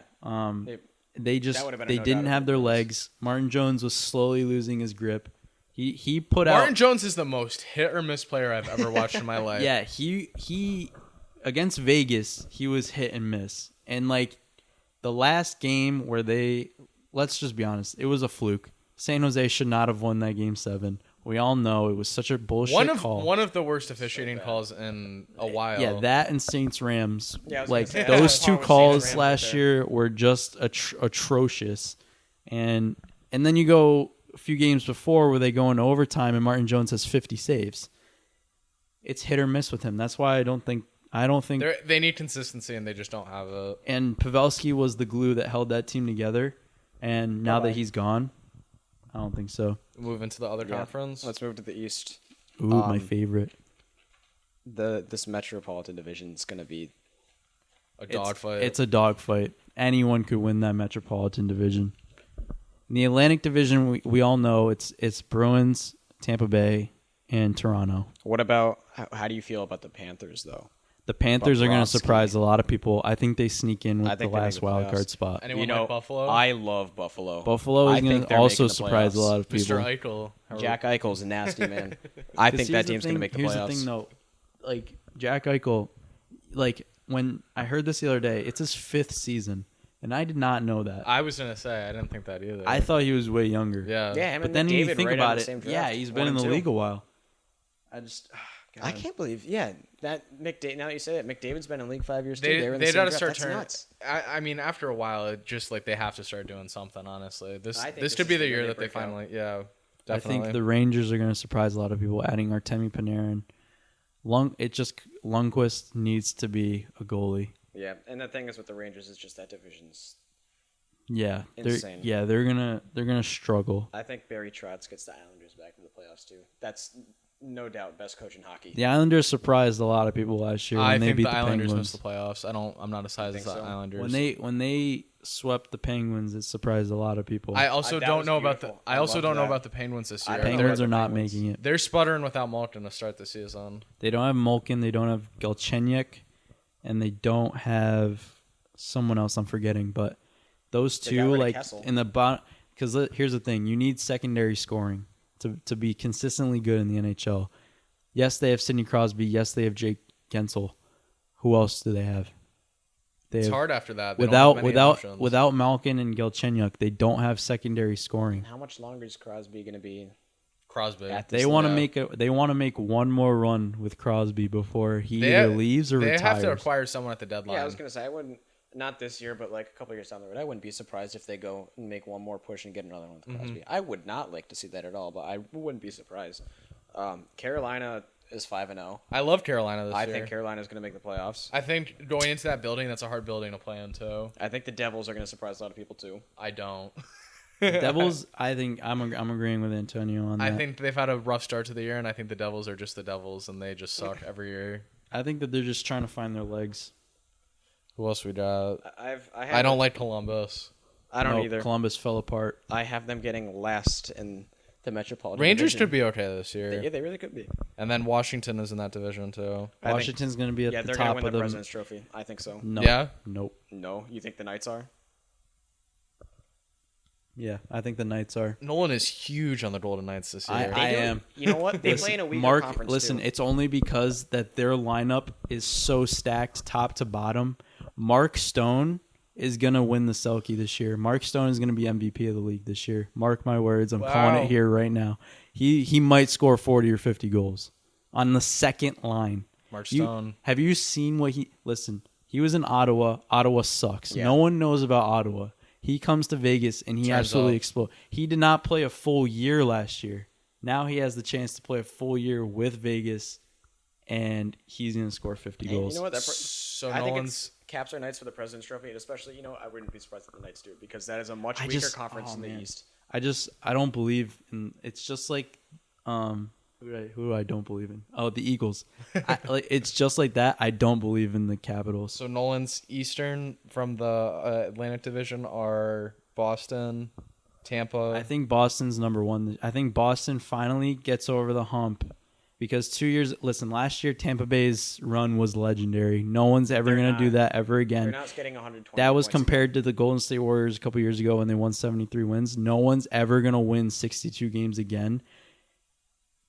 They just That would have been a they no didn't doubt have if their it was. legs. Martin Jones was slowly losing his grip. He put out. Martin Jones is the most hit or miss player I've ever watched in my life. Yeah, he against Vegas, he was hit and miss. And like the last game where let's just be honest, it was a fluke. San Jose should not have won that game 7. We all know it was such a bullshit call. One of the worst officiating calls in a while. Yeah, that and Saints Rams. Yeah, I was like gonna say, those that two was Saints calls Rams last right there. year were just atrocious. And then you go a few games before where they go into overtime and Martin Jones has 50 saves. It's hit or miss with him. That's why I don't think they need consistency and they just don't have it. and Pavelski was the glue that held that team together. And now that he's gone, I don't think so. Move into the other conference. Let's move to the East. Ooh, my favorite. This Metropolitan Division is going to be A dogfight. It's a dogfight. Anyone could win that Metropolitan Division. In the Atlantic Division, we all know it's Bruins, Tampa Bay, and Toronto. What about how do you feel about the Panthers though? The Panthers are going to Bobrovsky. surprise a lot of people. I think they sneak in I with the think they make last the wild playoffs. card spot. Anyone like Buffalo? I love Buffalo. Buffalo I is going think to they're also making the surprise a playoffs. lot of people. Mr. Eichel. Jack Eichel's nasty, man. I think that team's going to make the Here's playoffs. the thing, though. Like, Jack Eichel, like, when I heard this the other day, it's his 5th season, and I did not know that. I was gonna say I didn't think that either. I thought he was way younger. Yeah. Yeah, him But and then when you McDavid think right out about of the it, same draft. yeah, he's been 1 in the and 2. league a while. I just, I can't believe, that McDavid. Now that you say that, McDavid's been in the league 5 years too. They were in the got same to draft. start That's turning. nuts. I mean, after a while, it just like they have to start doing something. Honestly, this I think this this could be is the the year year that they they break out. finally. Yeah, I definitely. think the Rangers are going to surprise a lot of people, adding Artemi Panarin. Lundqvist needs to be a goalie. Yeah, and the thing is with the Rangers is just that division's. Yeah, Insane. they're gonna struggle. I think Barry Trotz gets the Islanders back to the playoffs too. That's no doubt best coach in hockey. The Islanders surprised a lot of people last year when I they think beat the the Islanders Penguins. missed the playoffs. I'm not as high as think the so? Islanders. When they swept the Penguins, it surprised a lot of people. I also That don't was know about the. beautiful. I I also loved don't know that. about the Penguins this I year. don't know Penguins about are the not Penguins. making it. They're sputtering without Malkin to start the season. They don't have Malkin. They don't have Galchenyuk, and they don't have someone else I'm forgetting. But those They got two, rid of like Kessel. in the bottom, because here's the thing: you need secondary scoring to be consistently good in the NHL. Yes, they have Sidney Crosby. Yes, they have Jake Gensel. Who else do they have? They It's have, hard after that. They don't have many options. without Malkin and Galchenyuk, they don't have secondary scoring. How much longer is Crosby going to be Crosby. at They this want to level? make one more run with Crosby before he They either have- leaves or they retires. have to acquire someone at the deadline. Yeah, I was going to say I wouldn't. Not this year, but like a couple years down the road, I wouldn't be surprised if they go and make one more push and get another one with Crosby. I would not like to see that at all, but I wouldn't be surprised. Carolina is 5-0. I love Carolina this I year. think Carolina is going to make the playoffs. I think going into that building, that's a hard building to play in too. I think the Devils are going to surprise a lot of people too. I don't. Devils, I think I'm agreeing with Antonio on that. I think they've had a rough start to the year, and I think the Devils are just the Devils, and they just suck every year. I think that they're just trying to find their legs. Who else we got? I don't like Columbus. I don't No, either. Columbus fell apart. I have them getting last in the Metropolitan. Rangers Division. could be okay this year. Yeah, they really could be. And then Washington is in that division too. I think- Washington's going to be at Yeah, the they're going to top win of the the. President's Trophy. I think so. No. Yeah? Nope. No, you think the Knights are? Yeah, I think the Knights are. Nolan is huge on the Golden Knights this year. I do- am. You know what? They play in a weaker Mark, conference listen, too. it's only because that their lineup is so stacked top to bottom. Mark Stone is going to win the Selke this year. Mark Stone is going to be MVP of the league this year. Mark my words. I'm calling Wow. it here right now. He might score 40 or 50 goals on the second line. Mark Stone. Have you seen what he... Listen, he was in Ottawa. Ottawa sucks. Yeah. No one knows about Ottawa. He comes to Vegas, and he Turns absolutely up. explodes. He did not play a full year last year. Now he has the chance to play a full year with Vegas, and he's going to score 50 And goals. you know what? So I think Nolan's Caps or Knights for the President's Trophy, and especially, I wouldn't be surprised if the Knights do it because that is a much weaker conference in the East. I don't believe in. It's just like, who do I don't believe in? Oh, the Eagles. It's just like that. I don't believe in the Capitals. so Nolan's Eastern from the Atlantic Division are Boston, Tampa. I think Boston's number one. I think Boston finally gets over the hump because 2 years. Listen, last year Tampa Bay's run was legendary. No one's ever going to do that ever again. They're not getting 120. That was points compared to the Golden State Warriors a couple years ago when they won 73 wins. No one's ever going to win 62 games again.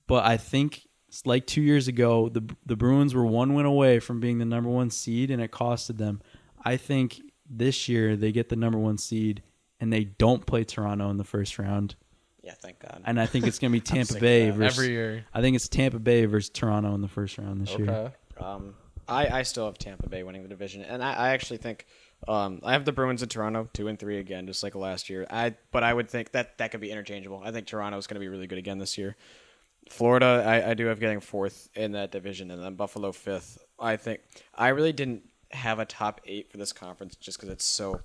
But I think, like 2 years ago, the Bruins were 1 win away from being the number 1 seed, and it costed them. I think this year they get the number 1 seed, and they don't play Toronto in the first round. Yeah, thank God. And I think it's going to be Tampa sick Bay of that. versus Every year. I think it's Tampa Bay versus Toronto in the first round this year. I still have Tampa Bay winning the division, and I actually think I have the Bruins in Toronto 2-3 again, just like last year. But I would think that could be interchangeable. I think Toronto's going to be really good again this year. Florida, I do have getting 4th in that division, and then Buffalo 5th. I think I really didn't have a top 8 for this conference just because it's so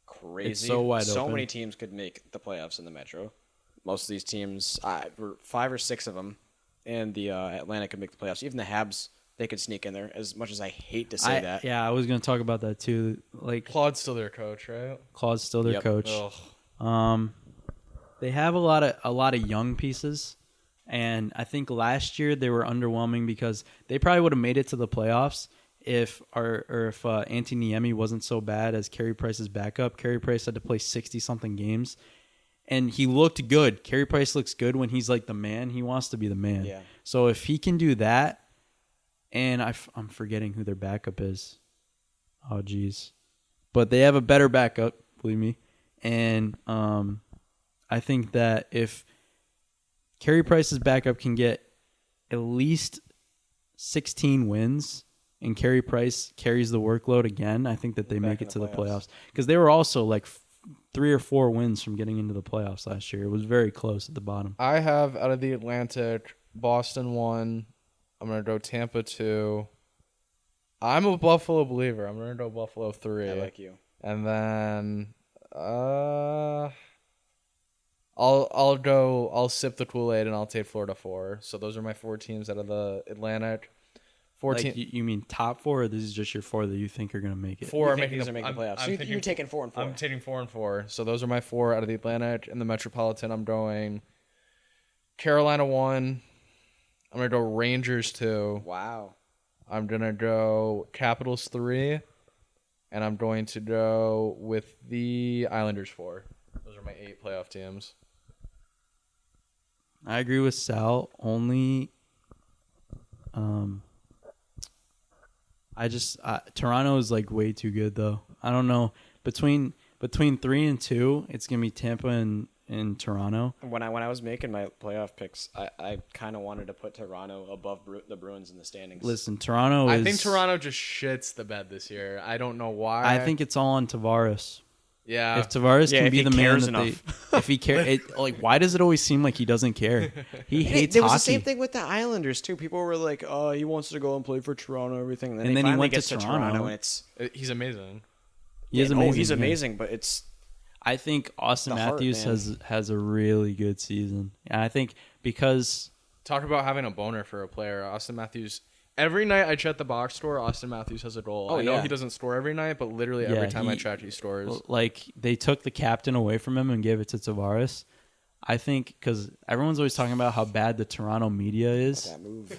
crazy. It's so wide So open. many teams could make the playoffs in the Metro. Most of these teams, 5 or 6 of them, in the Atlantic could make the playoffs. Even the Habs, they could sneak in there. As much as I hate to say that, Yeah, I was going to talk about that too. Like Claude's still their coach, right? Claude's still their Yep. coach. Ugh. They have a lot of young pieces, and I think last year they were underwhelming because they probably would have made it to the playoffs if Antti Niemi wasn't so bad as Carey Price's backup. Carey Price had to play 60-something games, and he looked good. Carey Price looks good when he's like the man. He wants to be the man. Yeah. So if he can do that, and I'm forgetting who their backup is. Oh, geez. But they have a better backup, believe me. And I think that if Carey Price's backup can get at least 16 wins and Carey Price carries the workload again, I think that they make it to the playoffs. Because they were also like 3 or 4 wins from getting into the playoffs last year. It was very close at the bottom. I have out of the Atlantic, Boston 1. I'm going to go Tampa 2. I'm a Buffalo believer. I'm going to go Buffalo 3. I like you. And then I'll sip the Kool-Aid and I'll take Florida 4. So those are my 4 teams out of the Atlantic. 14. Like, you mean top 4, or this is just your 4 that you think are going to make it? 4 are think making these are making the playoffs. You're taking 4 and 4. I'm taking 4 and 4. So those are my 4 out of the Atlantic. In the Metropolitan, I'm going Carolina 1. I'm going to go Rangers 2. Wow. I'm going to go Capitals 3. And I'm going to go with the Islanders 4. Those are my 8 playoff teams. I agree with Sal. Only, Toronto is like way too good though. I don't know between 3 and 2, it's gonna be Tampa and Toronto. When I was making my playoff picks, I kind of wanted to put Toronto above the Bruins in the standings. Listen, Toronto. I think Toronto just shits the bed this year. I don't know why. I think it's all on Tavares. Yeah. If Tavares can if be he the man cares that enough. if he cares, why does it always seem like he doesn't care? He hates There was hockey. the same thing with the Islanders too. People were like, "Oh, he wants to go and play for Toronto, and everything." And then he finally went to gets Toronto. and it's He's amazing. He is yeah, amazing. he's yeah. amazing, but it's I think Austin The heart, Matthews man. has a really good season. And I think because Talk about having a boner for a player. Austin Matthews. Every night I check the box score, Austin Matthews has a goal. Oh, I know yeah. he doesn't score every night, but literally every time I check, he scores. like they took the captain away from him and gave it to Tavares. I think because everyone's always talking about how bad the Toronto media is. that move.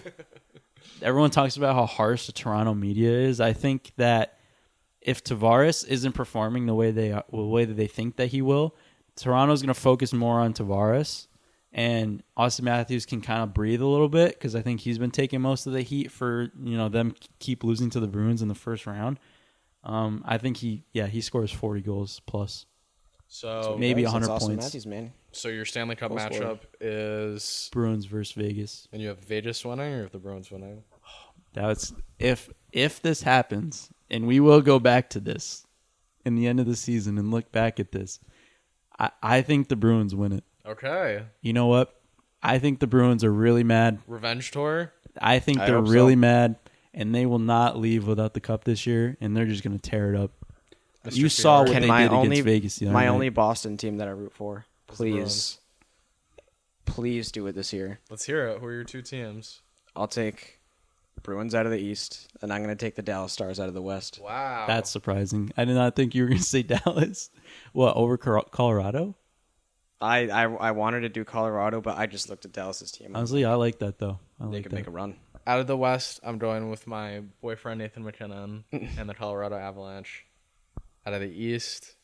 Everyone talks about how harsh the Toronto media is. I think that if Tavares isn't performing the way that they think that he will, Toronto's going to focus more on Tavares, and Austin Matthews can kind of breathe a little bit because I think he's been taking most of the heat for them keep losing to the Bruins in the first round. I think he scores 40 goals plus. So Maybe That's 100 Austin points. Matthews, man. So your Stanley Cup Goal scorer. matchup is, Bruins versus Vegas. and you have Vegas winning, or you have the Bruins winning? That's if this happens, and we will go back to this in the end of the season and look back at this. I think the Bruins win it. Okay. You know what? I think the Bruins are really mad. Revenge tour. I think I they're hope so. really mad, and they will not leave without the cup this year, and they're just going to tear it up. Mr. You saw what Fiore. they did against Vegas the other My night. only Boston team that I root for. the Please do it this year. Let's hear it. Who are your two teams? I'll take Bruins out of the East, and I'm going to take the Dallas Stars out of the West. Wow. That's surprising. I did not think you were going to say Dallas. What, over Colorado? I wanted to do Colorado, but I just looked at Dallas's team. Honestly, I like that, though. They could make a run. Out of the West, I'm going with my boyfriend Nathan McKinnon and the Colorado Avalanche. Out of the East,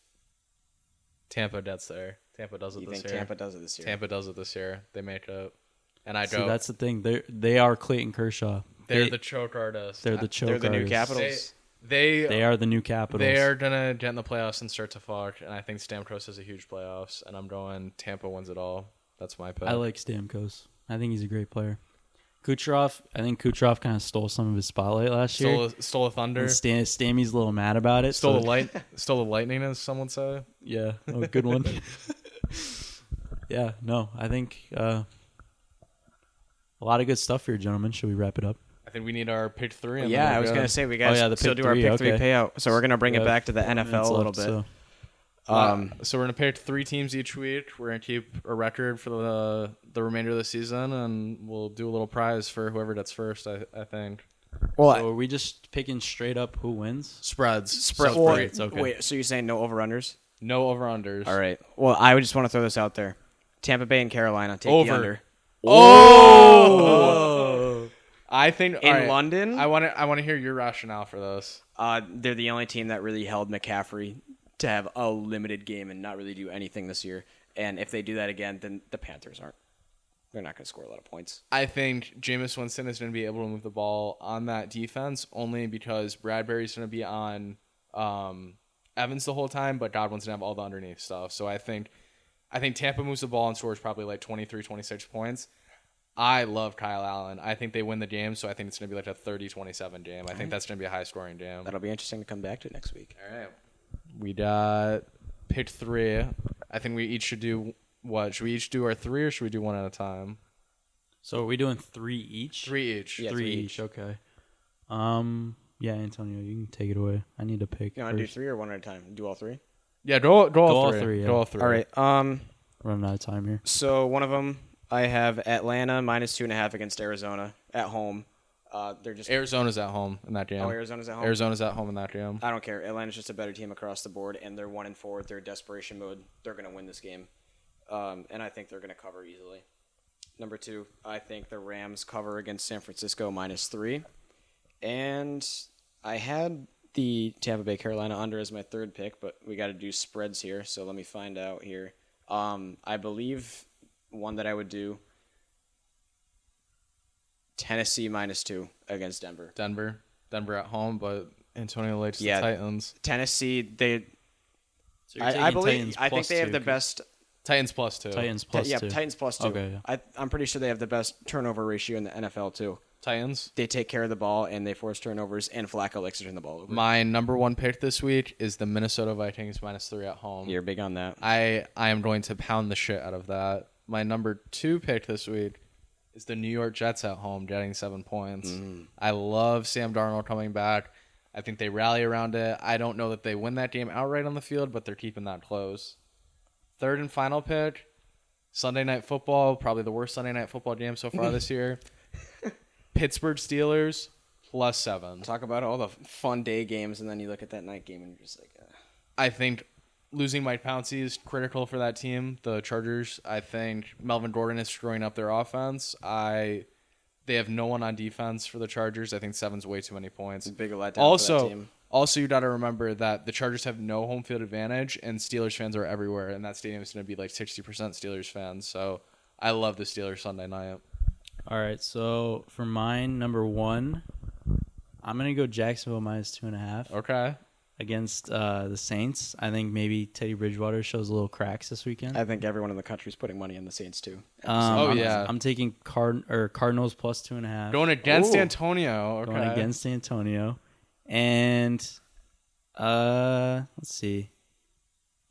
Tampa gets there. Tampa does it You this think year. Tampa does it this year? Tampa does it this year. They make it. And I See, go. that's the thing. They are Clayton Kershaw. They're the choke artist. They're the choke They're the new artists. Capitals. They They are the new Capitals. They are gonna get in the playoffs and start to fuck. And I think Stamkos has a huge playoffs. And I'm going Tampa wins it all. That's my pick. I like Stamkos. I think he's a great player. Kucherov, I think Kucherov kind of stole some of his spotlight last year. Stole a thunder. And Stammy's a little mad about it. Stole so- Stole the lightning, as some would say. Yeah, good one. Yeah, no, I think a lot of good stuff here, gentlemen. Should we wrap it up? I think we need our pick 3. And Yeah, then I we're was good. going to say we guys the still pick do our three, pick 3 okay. payout. So we're going to bring We it have back to the 4 minutes NFL a little left, bit. so- So we're gonna pick 3 teams each week. We're gonna keep a record for the remainder of the season, and we'll do a little prize for whoever gets first. I think Well, So are we just picking straight up who wins? spreads. spread. So Well, three. It's okay. Wait, so you're saying no over-unders? No over unders. All right. Well, I would just want to throw this out there. Tampa Bay and Carolina, take Over. the under. Oh! I think In all right, London, I want to hear your rationale for this. they're the only team that really held McCaffrey to have a limited game and not really do anything this year. And if they do that again, then the Panthers aren't. They're not going to score a lot of points. I think Jameis Winston is going to be able to move the ball on that defense only because Bradbury's going to be on Evans the whole time, but Godwin's going to have all the underneath stuff. So I think Tampa moves the ball and scores probably like 23, 26 points. I love Kyle Allen. I think they win the game, so I think it's going to be like a 30-27 game. I think that's going to be a high-scoring game. That'll be interesting to come back to next week. All right. We got pick 3. I think we each should do what? Should we each do our 3 or should we do one at a time? So are we doing 3 each? 3 each. Yeah, 3 three each. each. Okay. Yeah, Antonio, you can take it away. I need to pick. You want to do first. 3 or one at a time? Do all 3? Yeah, go all all 3. three, yeah. Go all 3. All right. Running out of time here. So one of them, I have Atlanta -2.5 against Arizona at home. They're just Arizona's at home in that game. Arizona's at home. Arizona's at home in that game. I don't care. Atlanta's just a better team across the board, and they're 1-4. They're desperation mode. They're going to win this game, and I think they're going to cover easily. Number 2, I think the Rams cover against San Francisco -3, and I had the Tampa Bay Carolina under as my 3rd pick, but we got to do spreads here. So let me find out here. I believe one that I would do. Tennessee -2 against Denver. Denver at home, but Antonio likes Yeah. the Titans. Tennessee, they. So you're I taking believe. Titans I think plus they have 2, the best. Titans +2. Titans plus yeah, 2. Titans +2. Okay, yeah. I'm pretty sure they have the best turnover ratio in the NFL too. Titans. They take care of the ball and they force turnovers, and Flacco likes to turn the ball over. My number 1 pick this week is the Minnesota Vikings -3 at home. You're big on that. I am going to pound the shit out of that. My number 2 pick this week is the New York Jets at home, getting 7 points. I love Sam Darnold coming back. I think they rally around it. I don't know that they win that game outright on the field, but they're keeping that close. 3rd and final pick, Sunday Night Football, probably the worst Sunday Night Football game so far this year. Pittsburgh Steelers +7. Talk about all the fun day games, and then you look at that night game and you're just like, I think losing Mike Pouncey is critical for that team, the Chargers. I think Melvin Gordon is screwing up their offense. They have no one on defense for the Chargers. I think 7's way too many points. it's a big letdown for that team. Also, you got to remember that the Chargers have no home field advantage, and Steelers fans are everywhere, and that stadium is going to be like 60% Steelers fans. So I love the Steelers Sunday night. All right, so for mine, number 1, I'm going to go Jacksonville -2.5 Okay. against the Saints. I think maybe Teddy Bridgewater shows a little cracks this weekend. I think everyone in the country is putting money on the Saints too. I'm taking Cardinals +2.5. Going against Ooh. Antonio. Okay. Going against Antonio. And let's see.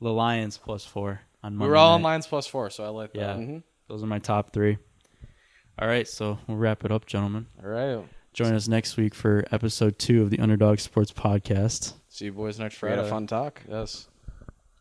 The Lions +4 on Monday We were all on night. Lions +4, so I like that. Yeah. Those are my top 3. All right, so we'll wrap it up, gentlemen. All right. Join us next week for episode 2 of the Underdog Sports Podcast. See you boys next We had Friday. a fun talk. Yes.